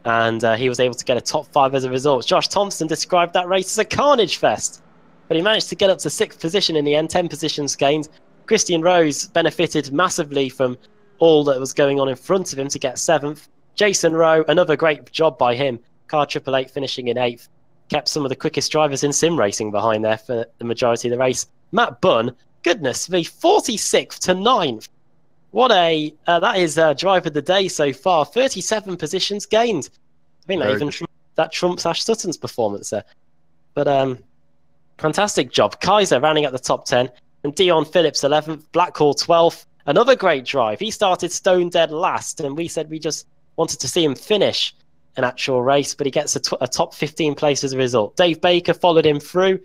And he was able to get a top 5 as a result. Josh Thompson described that race as a carnage fest. But he managed to get up to 6th position in the end, 10 positions gained. Christian Rose benefited massively from all that was going on in front of him to get 7th. Jason Rowe, another great job by him. Car 888 finishing in 8th. Kept some of the quickest drivers in sim racing behind there for the majority of the race. Matt Bunn, goodness me, 46th to 9th. What a, that is drive of the day so far. 37 positions gained. I think that trumps Ash Sutton's performance there. But fantastic job. Kaiser rounding out the top 10. And Dion Phillips 11th. Blackhall 12th. Another great drive. He started stone dead last. And we said we just wanted to see him finish an actual race. But he gets a top 15 place as a result. Dave Baker followed him through.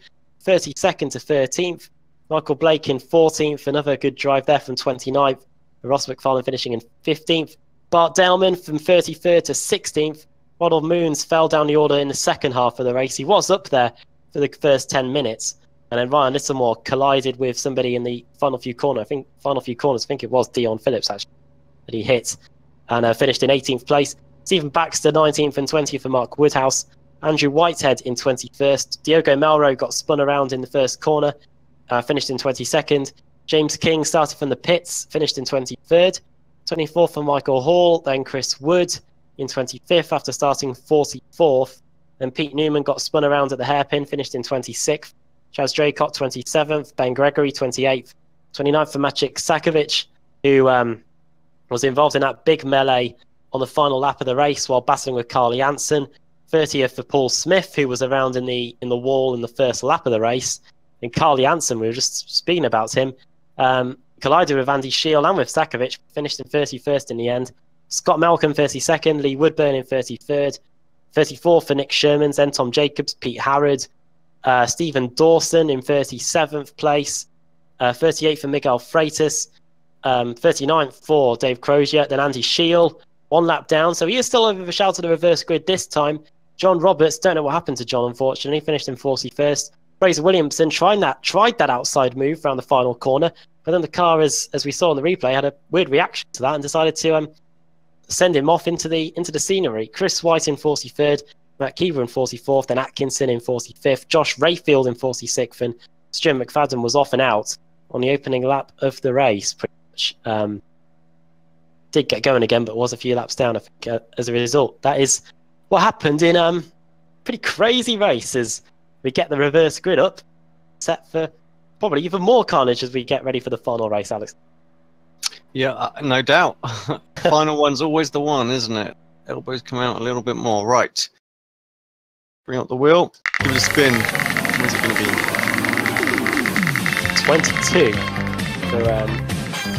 32nd to 13th. Michael Blake in 14th. Another good drive there from 29th. Ross McFarlane finishing in 15th. Bart Dellman from 33rd to 16th. Ronald Moons fell down the order in the second half of the race. He was up there for the first 10 minutes. And then Ryan Littlemore collided with somebody in the final few corners. I think it was Dion Phillips, actually, that he hit. And finished in 18th place. Stephen Baxter, 19th and 20th for Mark Woodhouse. Andrew Whitehead in 21st. Diogo Melro got spun around in the first corner. Finished in 22nd. James King started from the pits, finished in 23rd. 24th for Michael Hall, then Chris Wood in 25th after starting 44th. Then Pete Newman got spun around at the hairpin, finished in 26th. Chaz Draycott, 27th. Ben Gregory, 28th. 29th for Maciek Sakovic, who was involved in that big melee on the final lap of the race while battling with Carl Janssen. 30th for Paul Smith, who was around in the wall in the first lap of the race. And Carl Janssen, we were just speaking about him, collided with Andy Shield and with Sakovic, finished in 31st in the end. Scott Malcolm, 32nd. Lee Woodburn in 33rd. 34th for Nick Shermans, then Tom Jacobs, Pete Harrod. Stephen Dawson in 37th place. 38th for Miguel Freitas. 39th for Dave Crozier. Then Andy Shield, 1 lap down. So he is still over the shout of the reverse grid this time. John Roberts, don't know what happened to John, unfortunately. Finished in 41st. Fraser Williamson tried that outside move around the final corner, but then the car, as we saw in the replay, had a weird reaction to that and decided to send him off into the scenery. Chris White in 43rd, Matt Keever in 44th, then Atkinson in 45th, Josh Rayfield in 46th, and Stuart McFadden was off and out on the opening lap of the race. Pretty much did get going again, but was a few laps down, I think, as a result. That is what happened in pretty crazy races. We get the reverse grid up, set for probably even more carnage as we get ready for the final race, Alex. Yeah, no doubt. Final one's always the one, isn't it? Elbows come out a little bit more. Right. Bring up the wheel. Give it a spin. Where's it going to be? 22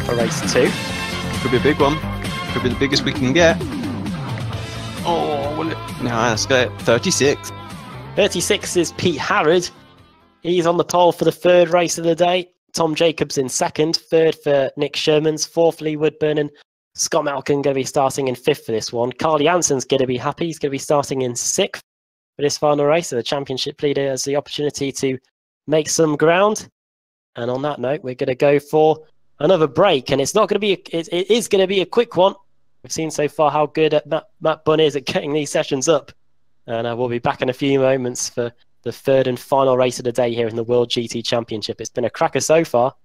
for race 2. Could be a big one. Could be the biggest we can get. Oh, will it? No, let's go 36. 36 is Pete Harrod. He's on the pole for the 3rd race of the day. Tom Jacobs in 2nd. 3rd for Nick Shermans. 4th, Lee Woodburn. And Scott Malcolm going to be starting in 5th for this one. Carl Janssen's going to be happy. He's going to be starting in 6th for this final race. So the championship leader has the opportunity to make some ground. And on that note, we're going to go for another break. And it's not going to be, it is going to be a quick one. We've seen so far how good Matt Bunn is at getting these sessions up. And we'll be back in a few moments for the 3rd and final race of the day here in the World GT Championship. It's been a cracker so far.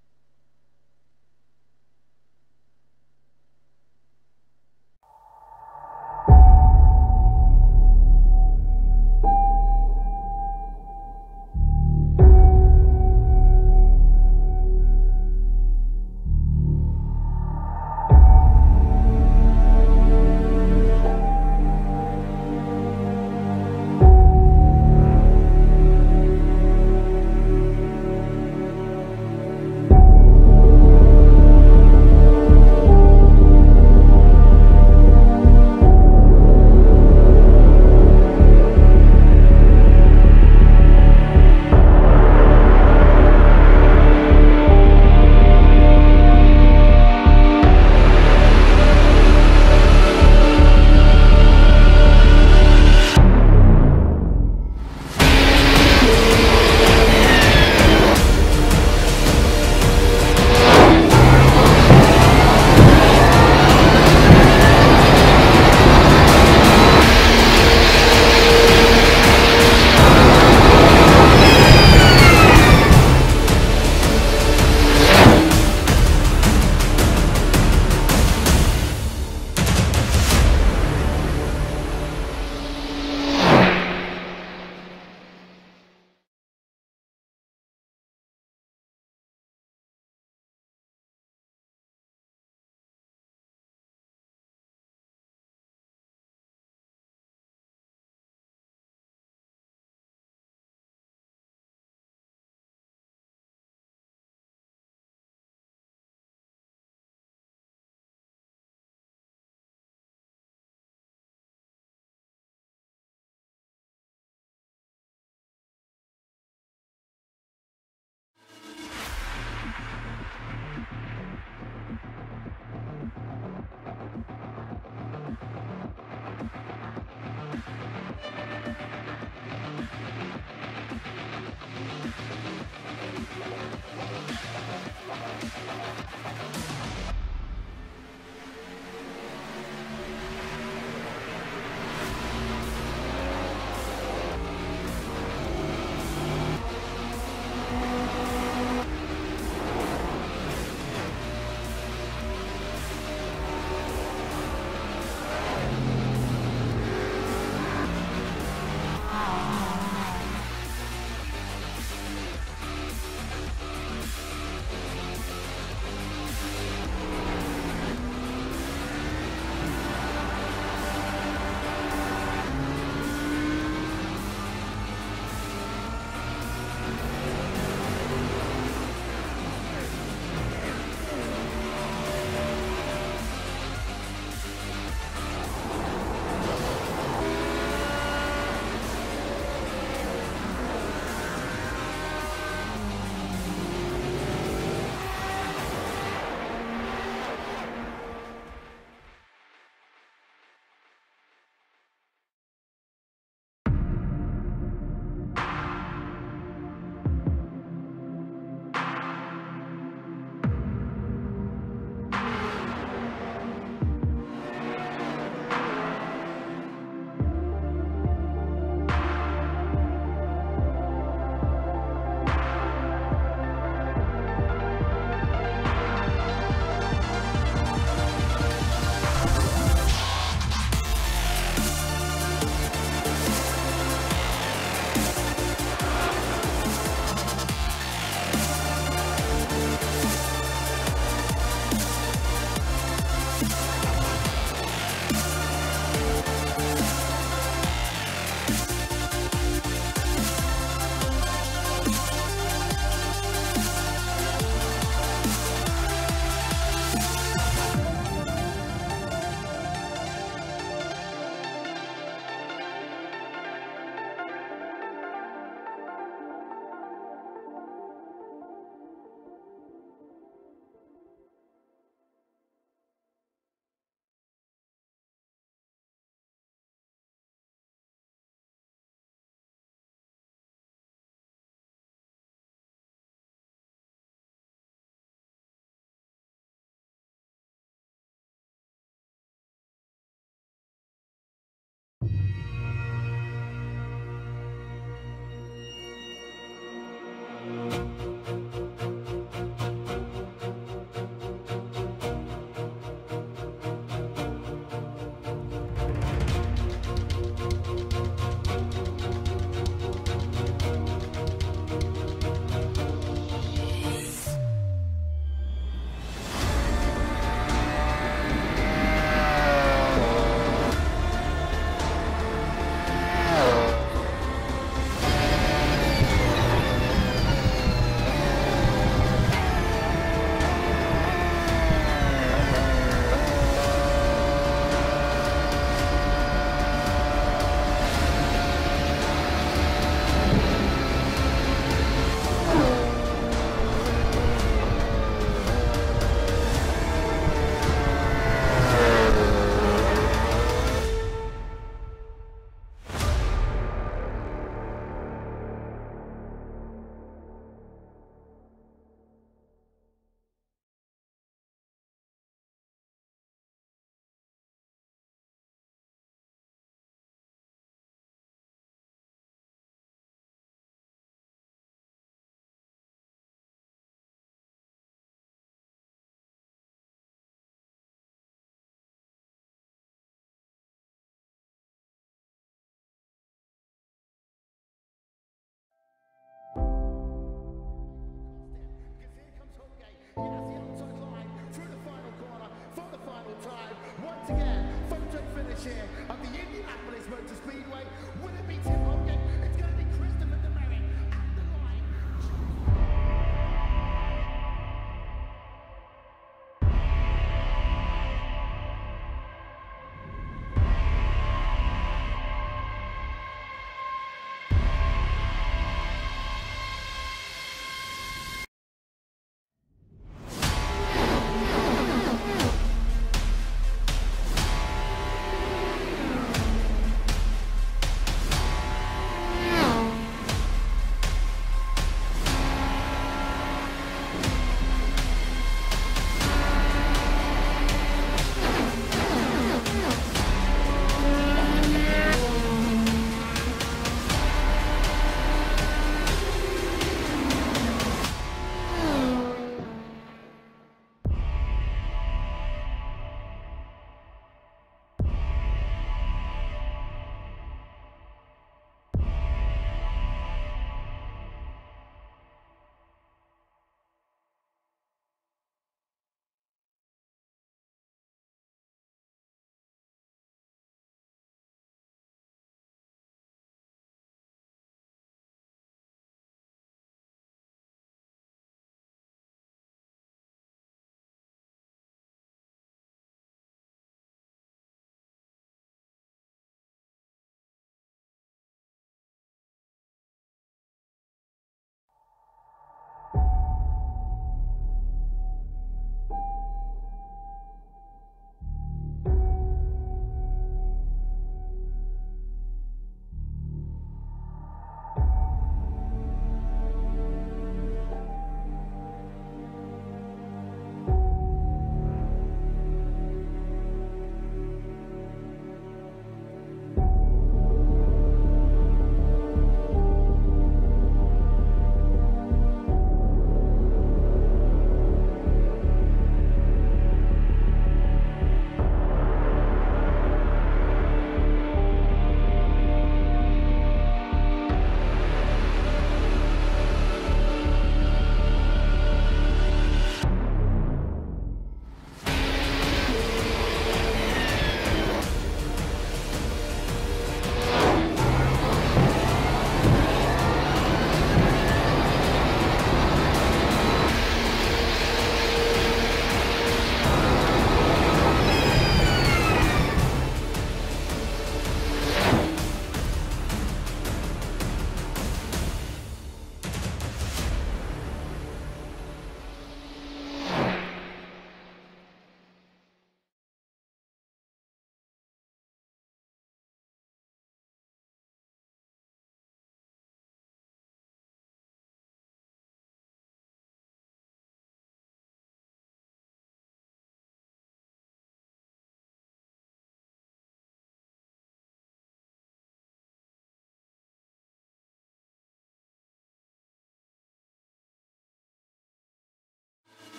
once again, photo finish here at the Indianapolis Motor Speedway. Will it be Tim Hogan? It's going to be Christopher Demery at the line.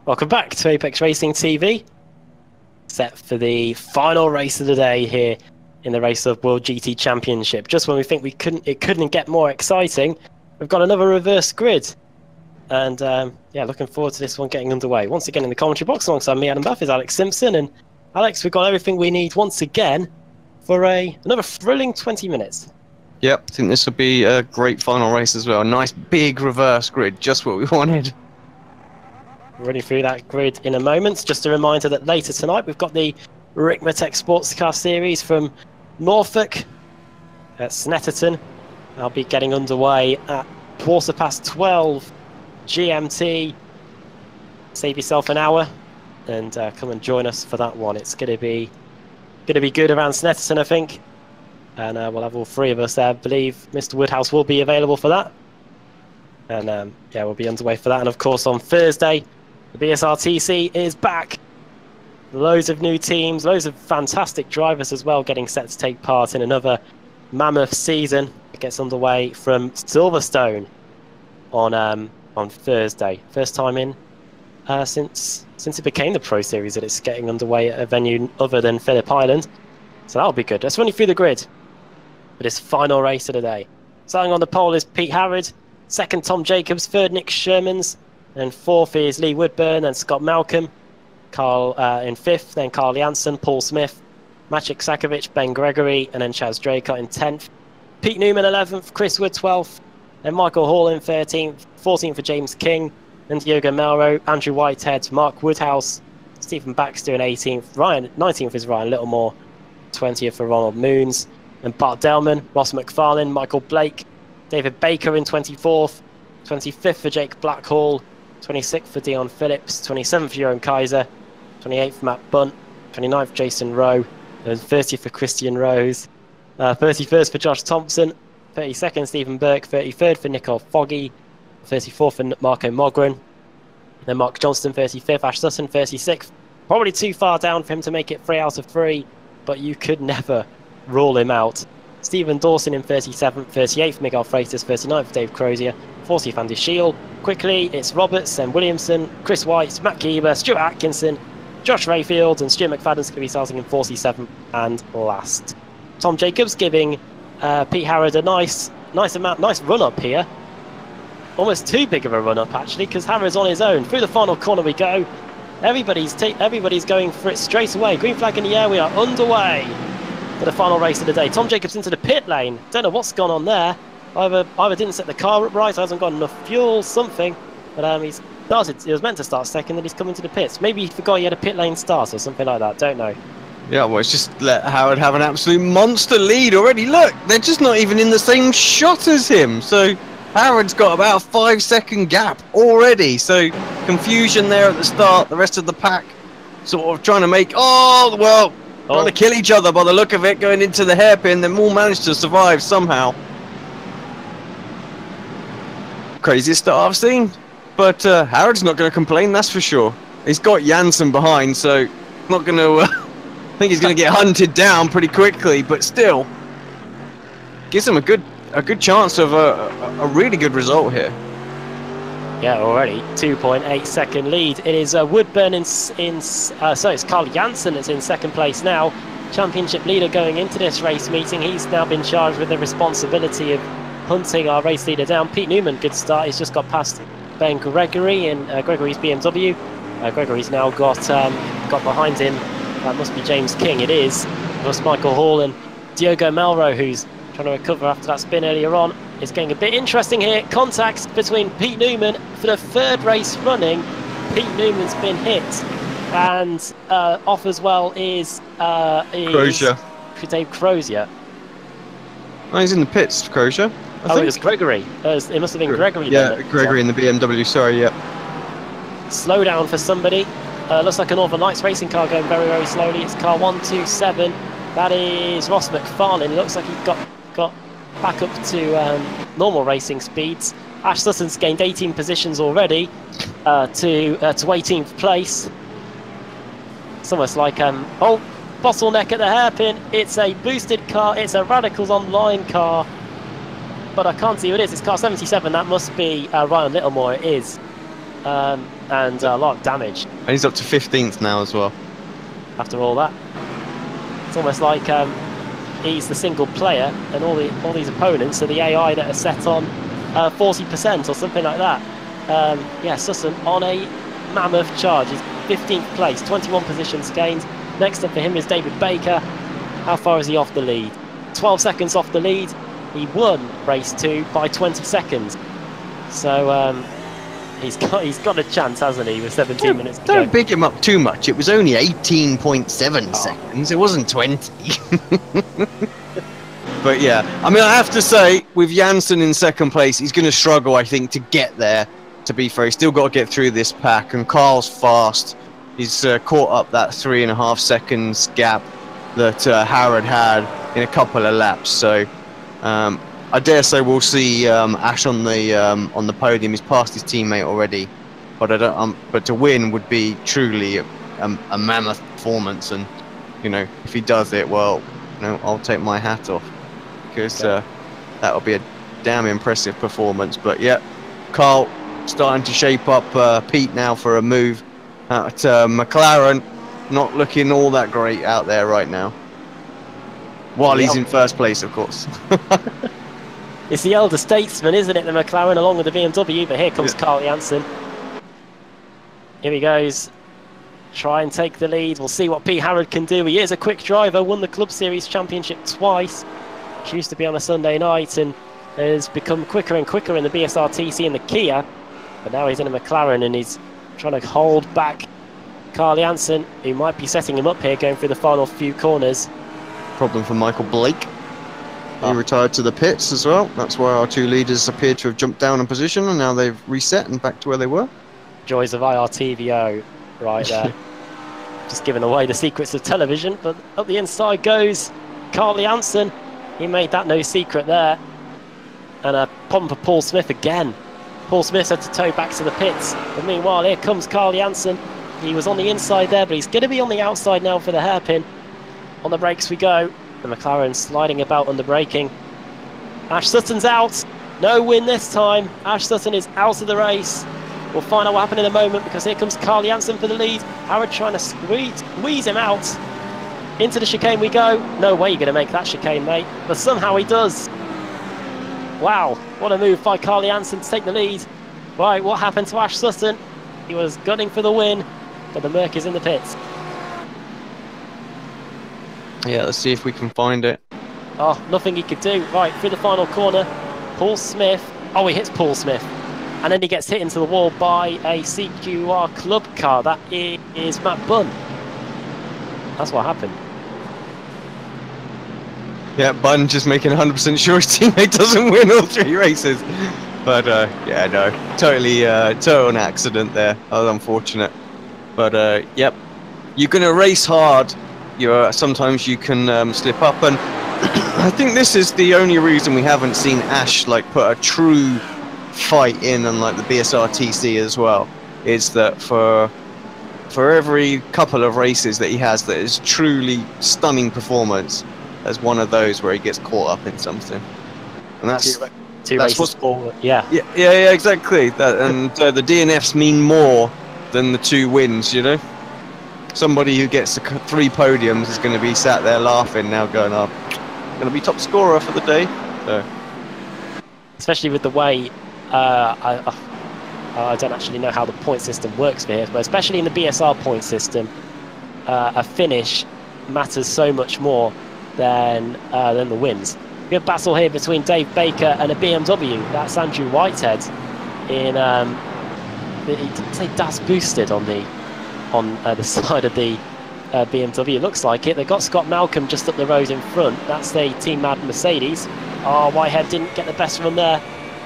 Welcome back to Apex Racing TV. Set for the final race of the day here in the Racehub World GT Championship. Just when we think it couldn't get more exciting, we've got another reverse grid. And yeah, looking forward to this one getting underway. Once again in the commentary box alongside me, Adam Buff, is Alex Simpson. And Alex, we've got everything we need once again for another thrilling 20 minutes. Yep, I think this will be a great final race as well. A nice big reverse grid, just what we wanted. Running through that grid in a moment. Just a reminder that later tonight we've got the Rickmatech Sports Car Series from Norfolk at Snetterton. I'll be getting underway at 12:15 GMT. Save yourself an hour and come and join us for that one. It's going to be good around Snetterton, I think, and we'll have all three of us there. I believe Mr. Woodhouse will be available for that, and yeah, we'll be underway for that. And of course, on Thursday, the BSRTC is back. Loads of new teams, loads of fantastic drivers as well, getting set to take part in another mammoth season. It gets underway from Silverstone on Thursday. First time in since it became the Pro Series that it's getting underway at a venue other than Phillip Island. So that'll be good. Let's run you through the grid for this final race of the day. Starting on the pole is Pete Harrod, second Tom Jacobs, third Nick Shermans, and fourth is Lee Woodburn and Scott Malcolm. Carl in fifth, then Carl Janssen, Paul Smith, Maciek Sakovic, Ben Gregory, and then Chaz Draycott in 10th. Pete Newman 11th, Chris Wood 12th, then Michael Hall in 13th, 14th for James King, and Diogo Melro, Andrew Whitehead, Mark Woodhouse, Stephen Baxter in 18th, 19th is Ryan Littlemore, 20th for Ronald Moons, and Bart Delman, Ross McFarlane, Michael Blake, David Baker in 24th, 25th for Jake Blackhall, 26th for Dion Phillips, 27th for Jerome Kaiser, 28th for Matt Bunt, 29th for Jason Rowe, and 30th for Christian Rose, 31st for Josh Thompson, 32nd Stephen Burke, 33rd for Nicole Foggy, 34th for Marco Mogren, then Mark Johnston 35th, Ash Sutton 36th. Probably too far down for him to make it 3 out of 3, but you could never rule him out. Stephen Dawson in 37th, 38th Miguel Freitas, 39th Dave Crozier, 40th Andy Shield. Quickly, it's Roberts, then Williamson, Chris White, Matt Keeber, Stuart Atkinson, Josh Rayfield, and Stuart McFadden's going to be starting in 47th and last. Tom Jacobs giving Pete Harrod a nice run up here. Almost too big of a run up actually, because Harrod's on his own. Through the final corner we go. Everybody's going for it straight away. Green flag in the air. We are underway for the final race of the day. Tom Jacobs into the pit lane. Don't know what's gone on there. Either didn't set the car up right, hasn't got enough fuel, something. But he was meant to start second, then he's come into the pits. Maybe he forgot he had a pit lane start or something like that. Don't know. Yeah, well, it's just let Howard have an absolute monster lead already. Look, they're just not even in the same shot as him. So Howard's got about a 5-second gap already. So confusion there at the start. The rest of the pack sort of trying to make, trying to kill each other by the look of it, going into the hairpin. They all managed to survive somehow. Craziest start I've seen. But Howard's not going to complain, that's for sure. He's got Janssen behind, so not going to... I think he's going to get hunted down pretty quickly, but still gives him a good chance of a really good result here. Yeah, already 2.8 second lead. It is Woodburn so it's Carl Janssen that's in second place now. Championship leader going into this race meeting. He's now been charged with the responsibility of hunting our race leader down. Pete Newman, good start. He's just got past Ben Gregory in Gregory's BMW. Gregory's now got behind him. That must be James King. It is. It was Michael Hall and Diogo Melro, who's trying to recover after that spin earlier on. It's getting a bit interesting here. Contacts between Pete Newman for the third race running. Pete Newman's been hit, and off as well is Crozier. Dave Crozier. Oh, he's in the pits, Crozier. It was Gregory. It must have been Gregory. Yeah, Gregory in the BMW. Sorry, yeah. Slow down for somebody. Looks like a Northern Lights racing car going very, very slowly. It's car 127. That is Ross McFarlane. It looks like he got back up to normal racing speeds. Ash Sutton's gained 18 positions already to 18th place. It's almost like bottleneck at the hairpin. It's a boosted car. It's a Radicals Online car, but I can't see who it is. It's car 77. That must be Ryan Littlemore. It is. and a lot of damage. And he's up to 15th now as well. After all that, it's almost like he's the single player, and all these opponents are the AI that are set on 40% or something like that. Yeah, Sutton on a mammoth charge. He's 15th place, 21 positions gained. Next up for him is David Baker. How far is he off the lead? 12 seconds off the lead. He won race 2 by 20 seconds. So he's got a chance, hasn't he, with 17 minutes to go. Don't big him up too much. It was only 18.7 seconds. It wasn't 20. But yeah, I mean, I have to say, with Janssen in second place, he's going to struggle, I think, to get there. To be fair, he's still got to get through this pack, and Carl's fast. He's caught up that 3.5 seconds gap that Howard had in a couple of laps. So I dare say we'll see Ash on the podium. He's passed his teammate already, but I don't. But to win would be truly a mammoth performance, and you know, if he does it, well, you know, I'll take my hat off, because that'll be a damn impressive performance. But yeah, Carl starting to shape up Pete now for a move at McLaren. Not looking all that great out there right now. While he's in first place, of course. It's the elder statesman, isn't it, the McLaren, along with the BMW, but here comes Carl Janssen. Here he goes. Try and take the lead. We'll see what Pete Harrod can do. He is a quick driver, won the Club Series Championship twice. She used to be on a Sunday night and has become quicker and quicker in the BSR-TC and the Kia. But now he's in a McLaren and he's trying to hold back Carl Janssen, who might be setting him up here going through the final few corners. Problem for Michael Blake. He retired to the pits as well. That's why our two leaders appear to have jumped down in position, and now they've reset and back to where they were. Joys of IRTVO right there. Just giving away the secrets of television, but up the inside goes Carl Janssen. He made that no secret there. And a problem for Paul Smith again. Paul Smith had to tow back to the pits. But meanwhile, here comes Carl Janssen. He was on the inside there, but he's going to be on the outside now for the hairpin. On the brakes we go. The McLaren sliding about under braking. Ash Sutton's out. No win this time. Ash Sutton is out of the race. We'll find out what happened in a moment, because here comes Carl Janssen for the lead. Howard trying to squeeze him out. Into the chicane we go. No way you're going to make that chicane, mate. But somehow he does. Wow, what a move by Carl Janssen to take the lead. Right, what happened to Ash Sutton? He was gunning for the win, but the Merc is in the pits. Yeah, let's see if we can find it. Oh, nothing he could do. Right, through the final corner, Paul Smith. Oh, he hits Paul Smith. And then he gets hit into the wall by a CQR club car. That is Matt Bunn. That's what happened. Yeah, Bunn just making 100% sure his teammate doesn't win all 3 races. But yeah, no, total an accident there. That was unfortunate. But yep, you're gonna race hard. Sometimes you can slip up, and I think this is the only reason we haven't seen Ash like put a true fight in on like the BSR-TC as well. Is that for every couple of races that he has that is truly stunning performance, there's one of those where he gets caught up in something, and that's two races forward. Yeah, exactly. That, and the DNFs mean more than the 2 wins. You know, somebody who gets 3 podiums is going to be sat there laughing now, going, "Oh, going to be top scorer for the day." So. Especially with the way I don't actually know how the point system works for here, but especially in the BSR point system, a finish matters so much more than the wins. We have battle here between Dave Baker and a BMW. That's Andrew Whitehead in he didn't say Das Boosted on the side of the BMW. It looks like it. They've got Scott Malcolm just up the road in front. That's the Team Mad Mercedes. Oh, Whitehead didn't get the best of them there.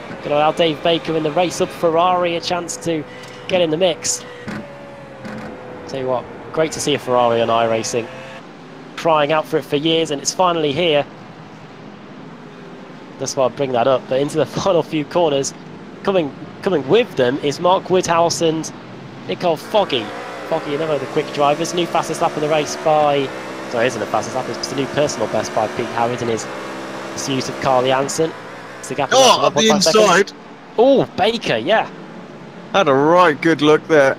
Going to allow Dave Baker in the Racehub Ferrari a chance to get in the mix. Tell you what, great to see a Ferrari on iRacing. Crying out for it for years, and it's finally here. That's why I bring that up. But into the final few corners, coming with them is Mark Woodhouse and Nicole Foggy. Foggy, another of the quick drivers. New fastest lap of the race by... Sorry, isn't the fastest lap, it's just a new personal best by Pete Howard in his pursuit of Carl Janssen. It's the gap up the inside. Oh, Baker, yeah. Had a right good look there.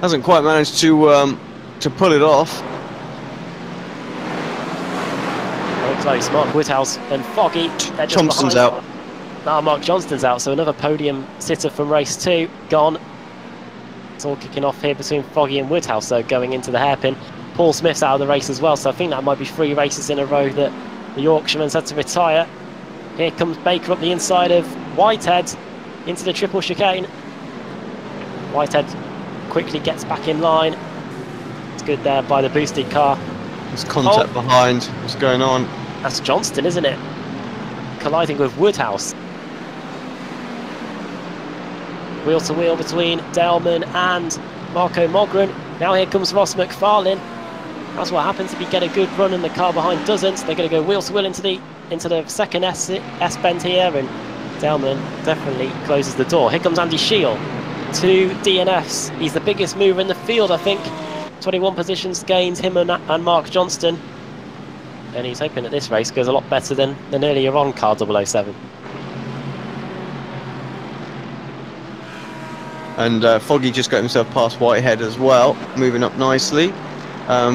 Hasn't quite managed to pull it off. Very close. Mark Woodhouse and Foggy. They're just Thompson's behind. out. Now Mark Johnston's out, so another podium sitter from race 2 gone. It's all kicking off here between Foggy and Woodhouse, so going into the hairpin. Paul Smith's out of the race as well, so I think that might be 3 races in a row that the Yorkshireman's had to retire. Here comes Baker up the inside of Whitehead into the triple chicane. Whitehead quickly gets back in line. It's good there by the boosted car. There's contact behind. What's going on? That's Johnston, isn't it? Colliding with Woodhouse. Wheel to wheel between Delman and Marco Mogren. Now here comes Ross McFarlane. That's what happens if you get a good run and the car behind doesn't. They're going to go wheel to wheel into the second S bend here, and Delman definitely closes the door. Here comes Andy Shield. 2 DNFs. He's the biggest mover in the field, I think. 21 positions gained, him and Mark Johnston. And he's hoping that this race goes a lot better than earlier on, car 007. And Foggy just got himself past Whitehead as well, moving up nicely.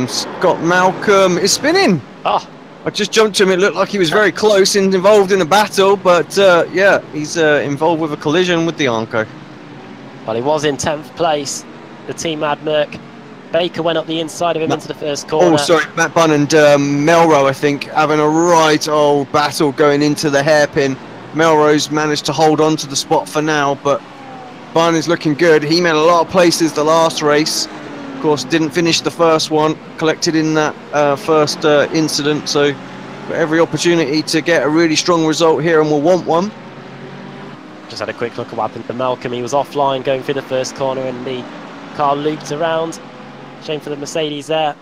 Scott Malcolm is spinning. Ah, I just jumped to him. It looked like he was very close and involved in a battle, but yeah, he's involved with a collision with the Arnco. well, he was in 10th place. The team had Merck. Baker went up the inside of him into the first corner. Oh, sorry, Matt Bunn and Melrose, I think, having a right old battle going into the hairpin. Melrose managed to hold on to the spot for now, but Bunn is looking good. He made a lot of places the last race. Of course, didn't finish the first one, collected in that first incident, so got every opportunity to get a really strong result here, and we'll want one. Just had a quick look at what happened to Malcolm. He was offline going through the first corner and the car looped around. Shame for the Mercedes there.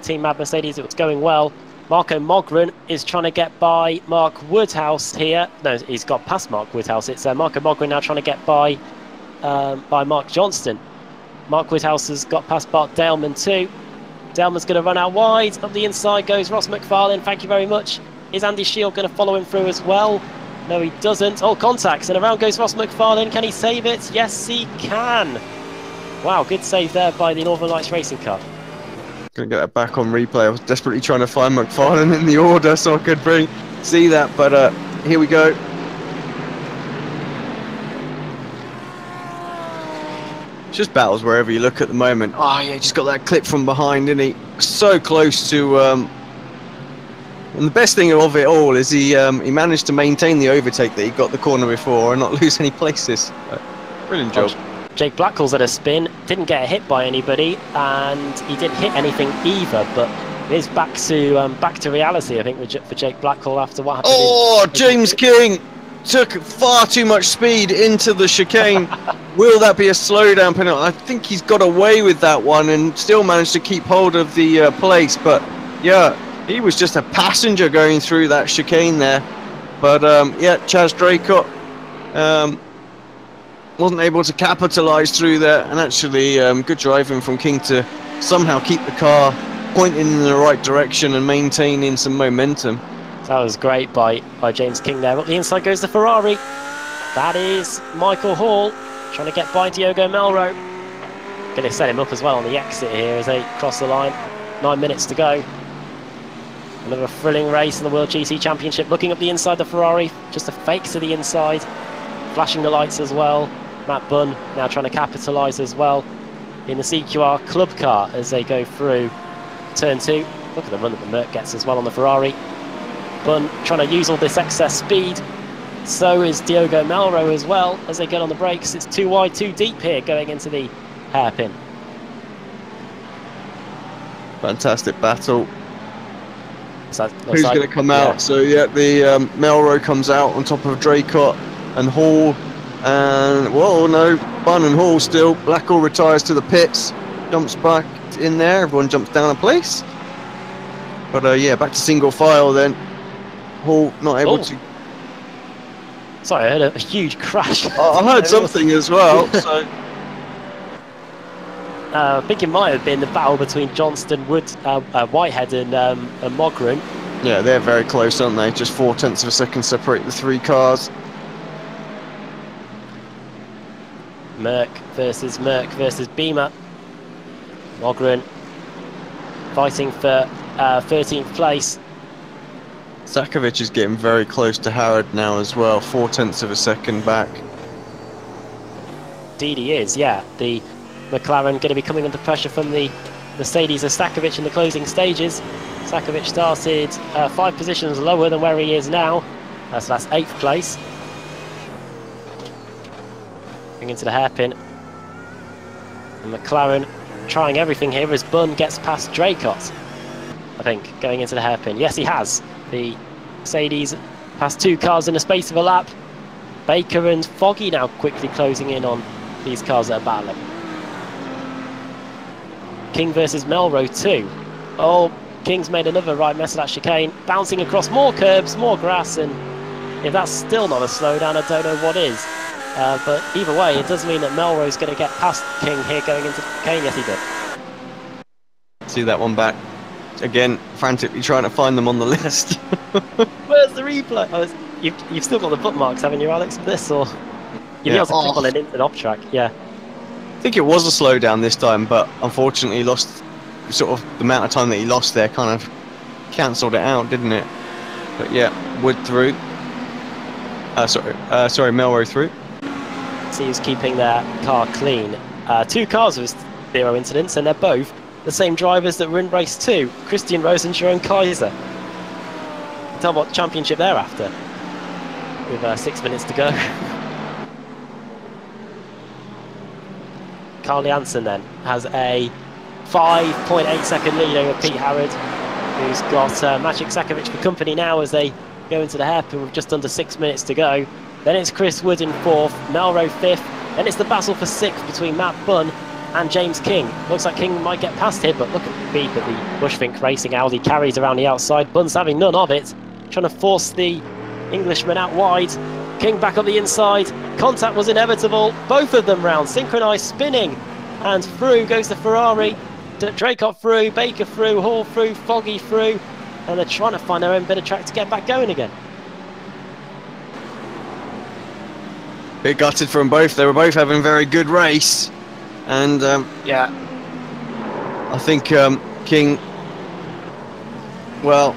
Team Mad Mercedes, it was going well. Marco Mogren is trying to get by Mark Woodhouse here. No, he's got past Mark Woodhouse. It's Marco Mogren now trying to get by Mark Johnston. Mark Woodhouse has got past Bart Daleman too. Daleman's going to run out wide. Up the inside goes Ross McFarlane. Thank you very much. Is Andy Shield going to follow him through as well? No, he doesn't. Oh, contacts, and around goes Ross McFarlane. Can he save it? Yes, he can. Wow, good save there by the Northern Lights racing car. Gonna get that back on replay. I was desperately trying to find McFarlane in the order so I could see that, but here we go. It's just battles wherever you look at the moment. Oh yeah, just got that clip from behind, didn't he? So close to and the best thing of it all is he managed to maintain the overtake that he got the corner before and not lose any places. Brilliant job. Jake Blackwell's at a spin, didn't get hit by anybody, and he didn't hit anything either, but it is back to reality, I think, for Jake Blackwell after what happened. Oh, James King took far too much speed into the chicane. Will that be a slowdown penalty? I think he's got away with that one and still managed to keep hold of the place, but yeah, he was just a passenger going through that chicane there. But yeah, Chaz Draycott wasn't able to capitalise through there, and actually good driving from King to somehow keep the car pointing in the right direction and maintaining some momentum. That was great by James King there. Up the inside goes the Ferrari. That is Michael Hall trying to get by Diogo Melro. Going to set him up as well on the exit here as they cross the line. 9 minutes to go. Another thrilling race in the World GT Championship. Looking up the inside the Ferrari, just a fake to the inside. Flashing the lights as well. Matt Bunn now trying to capitalise as well in the CQR club car as they go through turn 2. Look at the run that the Merc gets as well on the Ferrari. Bunn trying to use all this excess speed. So is Diogo Melro as well as they get on the brakes. It's too wide, too deep here going into the hairpin. Fantastic battle. Who's like, going to come out? So yeah, the Melro comes out on top of Draycott and Hall. And well, no, Bunn and Hall still. Blackwell retires to the pits, jumps back in there. Everyone jumps down a place. But yeah, back to single file then. Hall not able to. Sorry, I heard a huge crash. I heard something as well. So I think it might have been the battle between Johnston, Whitehead, and Mogren. Yeah, they're very close, aren't they? Just 0.4 of a second separate the three cars. Merc versus Beamer. Mogren fighting for 13th place. Sakovic is getting very close to Harrod now as well, 0.4 of a second back. Indeed he is, yeah. The McLaren going to be coming under pressure from the Mercedes of Sakovic in the closing stages. Sakovic started 5 positions lower than where he is now. So that's 8th place. Going into the hairpin. And McLaren trying everything here as Bunn gets past Draycott, I think, going into the hairpin. Yes, he has. The Mercedes passed 2 cars in the space of a lap. Baker and Foggy now quickly closing in on these cars that are battling. King versus Melrose too. Oh, King's made another right mess of that chicane, bouncing across more curbs, more grass, and if that's still not a slowdown, I don't know what is. But either way, it does mean that Melrose is going to get past King here going into the chicane. Yes, he did. See that one back. Again, frantically trying to find them on the list. Where's the replay? Oh, you've still got the bookmarks, haven't you, Alex, for this? Or you've got to click on it into the off track, yeah. I think it was a slowdown this time, but unfortunately lost sort of the amount of time that he lost there kind of cancelled it out, didn't it? But yeah, Wood through. Sorry, Melrose through. So he's keeping their car clean. 2 cars with 0 incidents, and they're both the same drivers that were in race 2, Christian Rose and Jerome Kaiser. Tell what championship they're after, with 6 minutes to go. Carl Janssen then has a 5.8 second lead over Pete Harrod, who's got Magic Sakovic for company now as they go into the hairpin with just under 6 minutes to go. Then it's Chris Wood in 4th, Melrose 5th, then it's the battle for 6th between Matt Bunn and James King. Looks like King might get past here, but look at the beat that the Bushvink Racing Audi carries around the outside. Bunn's having none of it, trying to force the Englishman out wide. King back up the inside, contact was inevitable, both of them round, synchronised spinning, and through goes the Ferrari. Draycott through, Baker through, Hall through, Foggy through, and they're trying to find their own bit of track to get back going again. Bit gutted from both. They were both having a very good race, and yeah, I think King, well,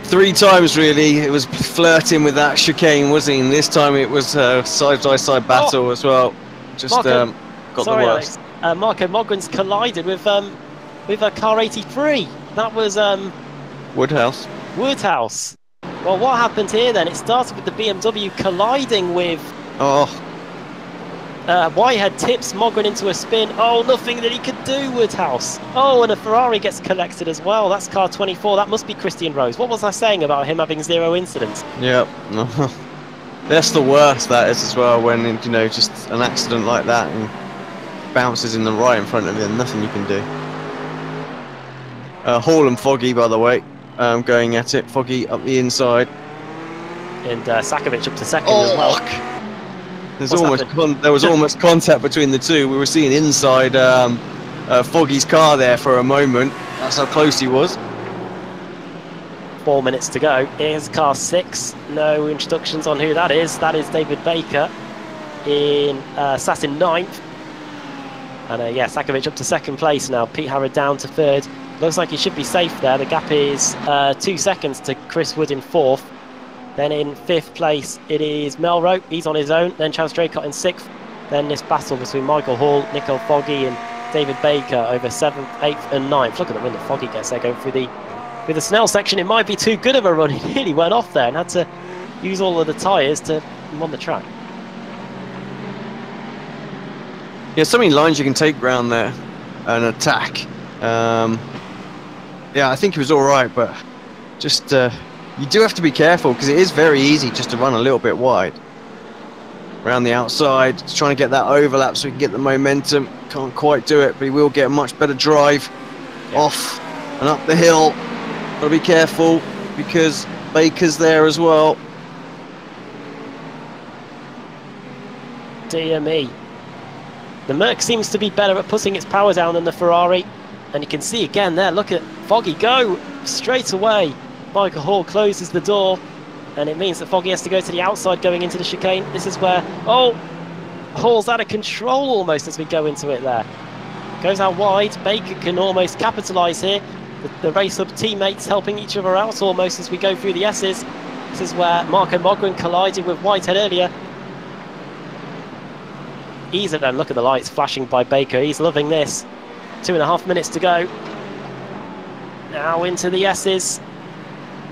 3 times really it was flirting with that chicane, wasn't he? And this time it was side-by-side battle as well. Just Marco, got sorry, the worst. Alex. Marco Mogren's collided with a car 83. That was Woodhouse. Woodhouse. Well, what happened here then? It started with the BMW colliding with Whitehead, tips Mogren into a spin. Oh, nothing that he could do, Woodhouse. Oh, and a Ferrari gets collected as well. That's car 24. That must be Christian Rose. What was I saying about him having 0 incidents? Yep. That's the worst, that is, as well, when, you know, just an accident like that and bounces in the right in front of you and nothing you can do. Hall and Foggy, by the way, going at it. Foggy up the inside. And Sakovic up to 2nd as well. There was almost contact between the two. We were seeing inside Foggy's car there for a moment. That's how close he was. 4 minutes to go. Here's car 6. No instructions on who that is. That is David Baker sat in 9th. And yeah, Sakovic up to 2nd place now. Pete Harrod down to 3rd. Looks like he should be safe there. The gap is 2 seconds to Chris Wood in 4th. Then in 5th place it is Melrose. He's on his own. Then Charles Draycott in 6th. Then this battle between Michael Hall, Nico Foggy and David Baker over 7th, 8th and 9th. Look at the run that Foggy gets there going through the Snell section. It might be too good of a run. He nearly went off there and had to use all of the tyres to run the track. Yeah, so many lines you can take round there and attack. Yeah, I think he was all right, but just you do have to be careful because it is very easy just to run a little bit wide around the outside. Just trying to get that overlap so we can get the momentum. Can't quite do it, but he will get a much better drive off and up the hill. Gotta be careful because Baker's there as well. Dear me. The Merc seems to be better at putting its power down than the Ferrari. And you can see again there, look at Foggy go straight away. Michael Hall closes the door, and it means that Foggy has to go to the outside going into the chicane. This is where, oh, Hall's out of control almost as we go into it there. Goes out wide. Baker can almost capitalise here. The Racehub teammates helping each other out almost as we go through the S's. This is where Marco Mogren collided with Whitehead earlier. Easy then, look at the lights flashing by Baker. He's loving this. 2.5 minutes to go. Now into the S's.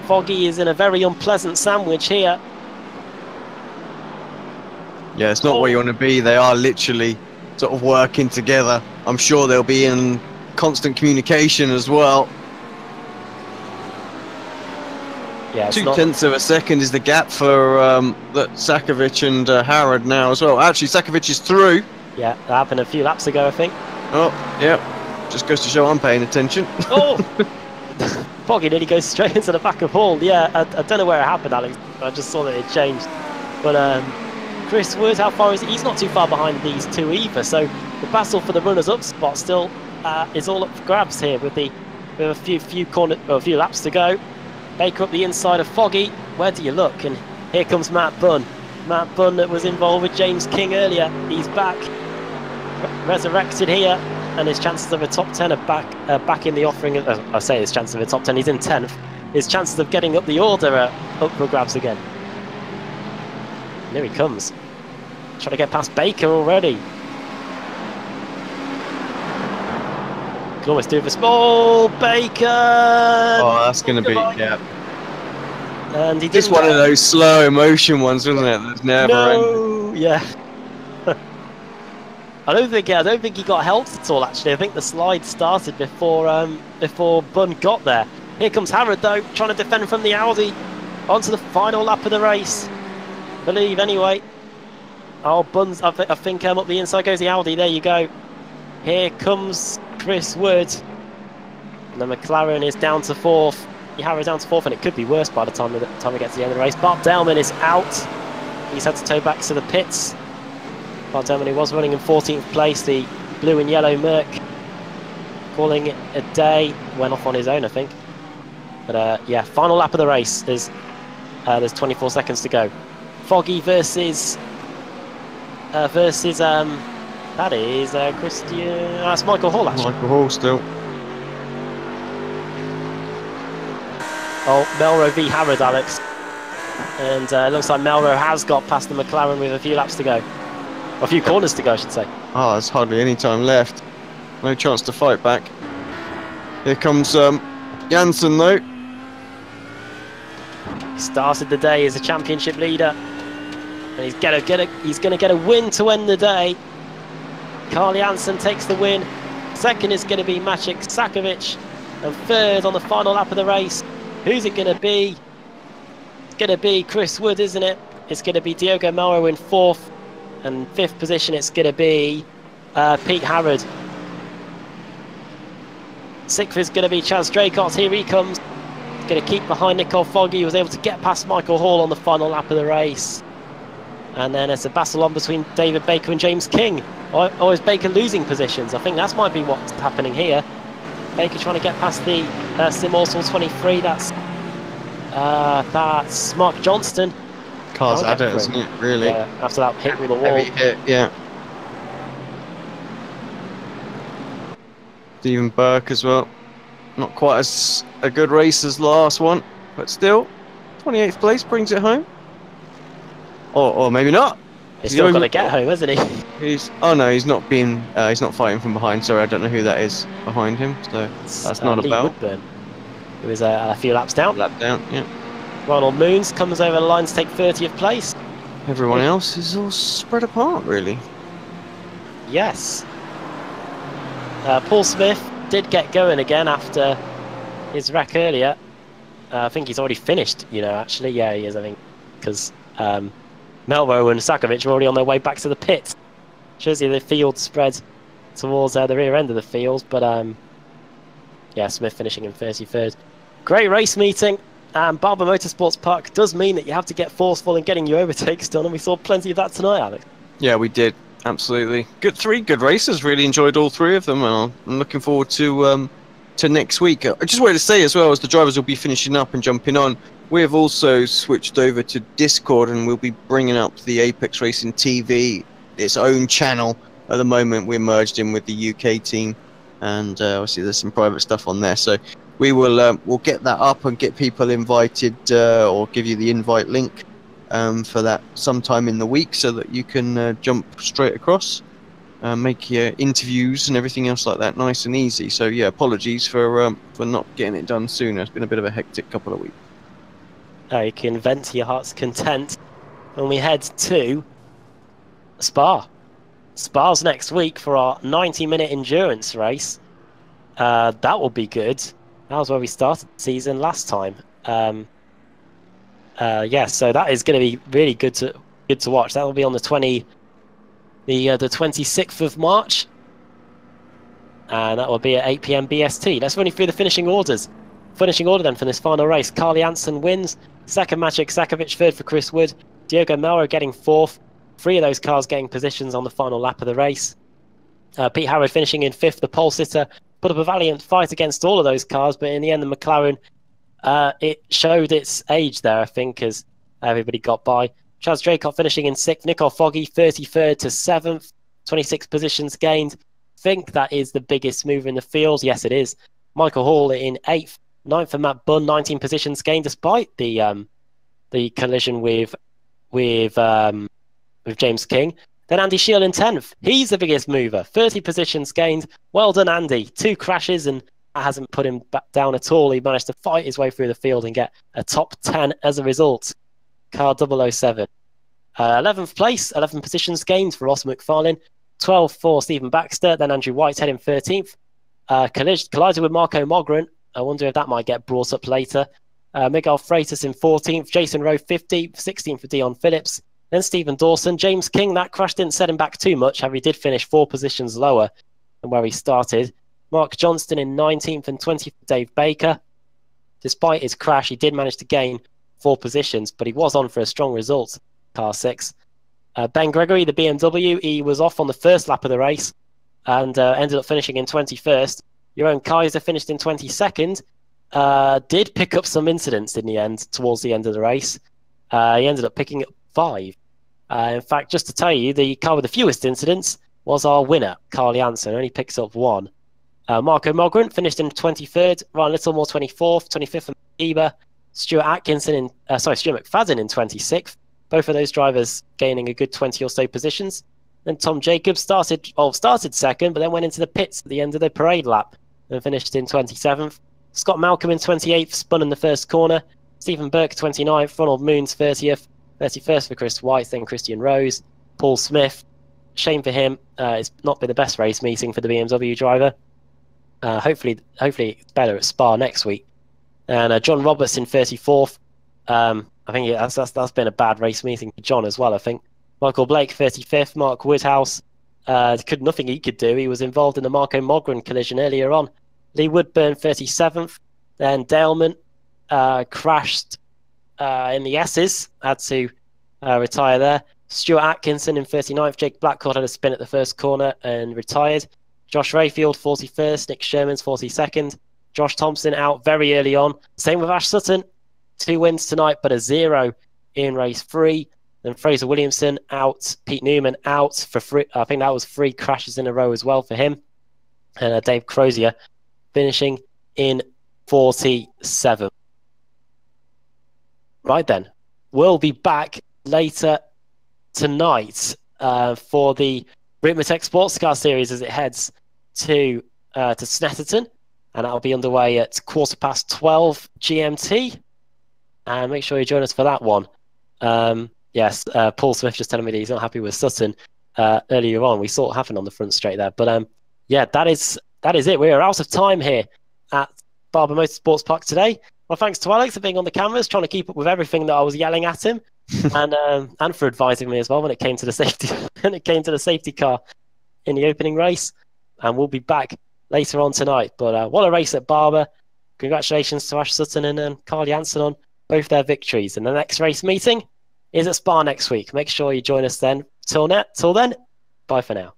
Foggy is in a very unpleasant sandwich here. Yeah, it's not where you want to be. They are literally sort of working together. I'm sure they'll be in constant communication as well. Yeah, 0.2 of a second is the gap for Sakovic and Harrod now as well. Actually, Sakovic is through. Yeah, that happened a few laps ago, I think. Oh, yeah. Just goes to show I'm paying attention. Oh! Foggy nearly goes straight into the back of Hall. Yeah, I don't know where it happened, Alex. I just saw that it changed. But Chris Wood, how far is he? He's not too far behind these two either. So the battle for the runners-up spot still is all up for grabs here with a few laps to go. Baker up the inside of Foggy. Where do you look? And here comes Matt Bunn. Matt Bunn that was involved with James King earlier. He's back, resurrected here, and his chances of a top 10 are back in the offering. I say his chances of a top 10. He's in 10th. His chances of getting up the order are up for grabs again. And here he comes, trying to get past Baker already. Can almost do it for small Baker. Oh, that's going to be, yeah. And he just one of those slow emotion ones, wasn't it? That's never ending. Yeah. I don't think he got helped at all. Actually, I think the slide started before Bunn got there. Here comes Harrod though, trying to defend from the Audi onto the final lap of the race. Believe anyway. Oh, Bunn's. I think up the inside goes the Audi. There you go. Here comes Chris Wood, and the McLaren is down to 4th. Harrod down to 4th, and it could be worse by the time we get to the end of the race. Bart Delman is out. He's had to tow back to the pits. Bart Delman, who was running in 14th place, the blue and yellow Merc, calling it a day. Went off on his own, I think. But yeah, final lap of the race. There's 24 seconds to go. Foggy versus that is Christian. That's Michael Hall, actually. Michael Hall still. Oh, Melrose v Harrod, Alex. And it looks like Melrose has got past the McLaren with a few laps to go. A few corners to go, I should say. Oh, there's hardly any time left. No chance to fight back. Here comes Janssen, though. He started the day as a championship leader. And he's going to get a win to end the day. Carl Janssen takes the win. Second is going to be Maciek Sakovic. And third on the final lap of the race. Who's it going to be? It's going to be Chris Wood, isn't it? It's going to be Diogo Melro in 4th. And 5th position, it's going to be Pete Harrod. 6th is going to be Chaz Draycott. Here he comes. He's going to keep behind Nicole Foggy. He was able to get past Michael Hall on the final lap of the race. And then it's a battle on between David Baker and James King. Or is Baker losing positions? I think that might be what's happening here. Baker trying to get past the Simmortal 23. That's Mark Johnston. Car's at it, isn't it? Really? Yeah, after that hit with the wall. Heavy hit, yeah. Stephen Burke as well. Not quite as a good race as last one, but still, 28th place brings it home. Or maybe not. He's still got to get home, hasn't he? Oh no, he's not being. He's not fighting from behind. Sorry, I don't know who that is behind him. So that's not about. It was a few laps down. Lap down, yeah. Ronald Moons comes over the line to take 30th place. Everyone else is all spread apart, really. Yes. Paul Smith did get going again after his wreck earlier. I think he's already finished, actually. Yeah, he is, I think. Because Melro and Sakovic are already on their way back to the pit. Shows you the field spread towards the rear end of the field. But, yeah, Smith finishing in 33rd. Great race meeting. Barber Motorsports Park does mean that you have to get forceful in getting your overtakes done, and we saw plenty of that tonight, Alex. Yeah, we did. Absolutely. Three good races. Really enjoyed all three of them, and I'm looking forward to next week. I just wanted to say as well, as the drivers will be finishing up and jumping on, we have also switched over to Discord, and we'll be bringing up the Apex Racing TV its own channel. At the moment, we're merged in with the UK team, and obviously there's some private stuff on there. So we will we'll get that up and get people invited, or give you the invite link for that sometime in the week, so that you can jump straight across, make your interviews and everything else like that nice and easy. So yeah, apologies for not getting it done sooner. It's been a bit of a hectic couple of weeks. You can vent to your heart's content when we head to Spa. Spa's next week for our 90-minute endurance race. That will be good. That was where we started the season last time. Yeah, so that is going to be really good to watch. That will be on the 26th of March, and that will be at 8 PM BST. Let's run you through the finishing orders. Finishing order then for this final race: Carl Janssen wins. Second, Maciek Sakovic. Third for Chris Wood. Diogo Melro getting fourth. 3 of those cars getting positions on the final lap of the race. Pete Howard finishing in 5th. The pole sitter put up a valiant fight against all of those cars, but in the end, the McLaren, it showed its age there, I think, as everybody got by. Chaz Draycott finishing in 6th. Nicole Foggy 33rd to 7th. 26 positions gained. I think that is the biggest mover in the field. Yes, it is. Michael Hall in 8th. 9th for Matt Bunn. 19 positions gained despite the collision with James King. Then Andy Shield in 10th. He's the biggest mover. 30 positions gained. Well done, Andy. 2 crashes, and that hasn't put him back down at all. He managed to fight his way through the field and get a top 10 as a result. Car 007. 11th place, 11 positions gained for Ross McFarlane. 12th for Stephen Baxter. Then Andrew Whitehead in 13th. Collided with Marco Mogren. I wonder if that might get brought up later. Miguel Freitas in 14th. Jason Rowe 15th. 16th for Dion Phillips. Then Stephen Dawson. James King, that crash didn't set him back too much. However, he did finish 4 positions lower than where he started. Mark Johnston in 19th and 20th for Dave Baker. Despite his crash, he did manage to gain 4 positions, but he was on for a strong result, car 6. Ben Gregory, the BMW, he was off on the first lap of the race and ended up finishing in 21st. Jeroen Kaiser finished in 22nd. Did pick up some incidents in the end, towards the end of the race. He ended up picking up 5. In fact, just to tell you, the car with the fewest incidents was our winner, Carl Janssen. Only picks up 1. Marco Mogren finished in 23rd. Ryan Littlemore 24th. 25th for Eber. Stuart McFadden in 26th. Both of those drivers gaining a good 20 or so positions. Then Tom Jacobs started second, but then went into the pits at the end of the parade lap and finished in 27th. Scott Malcolm in 28th, spun in the first corner. Stephen Burke 29th. Ronald Moons 30th. 31st for Chris White, then Christian Rose. Paul Smith, shame for him. It's not been the best race meeting for the BMW driver. Hopefully it's better at Spa next week. And John Roberts in 34th. I think that's been a bad race meeting for John as well, I think. Michael Blake 35th. Mark Woodhouse, nothing he could do. He was involved in the Marco Mogren collision earlier on. Lee Woodburn 37th. Then Daleman crashed in the S's, had to retire there. Stuart Atkinson in 39th. Jake Blackcourt had a spin at the first corner and retired. Josh Rayfield 41st. Nick Sherman's 42nd. Josh Thompson out very early on. Same with Ash Sutton. 2 wins tonight, but a 0 in race 3. Then Fraser Williamson out. Pete Newman out for 3. I think that was 3 crashes in a row as well for him. And Dave Crozier finishing in 47. Right then, we'll be back later tonight for the Ritmatech Sports Car Series as it heads to Snetterton, and that'll be underway at 12:15 GMT. And make sure you join us for that one. Yes, Paul Smith just telling me that he's not happy with Sutton earlier on. We saw it happen on the front straight there, but yeah, that is it. We are out of time here at Barber Motorsports Park today. Well, thanks to Alex for being on the cameras, trying to keep up with everything that I was yelling at him, and for advising me as well when it came to the safety car in the opening race. And we'll be back later on tonight. But what a race at Barber! Congratulations to Ash Sutton and Carl Janssen on both their victories. And the next race meeting is at Spa next week. Make sure you join us then. Till then, bye for now.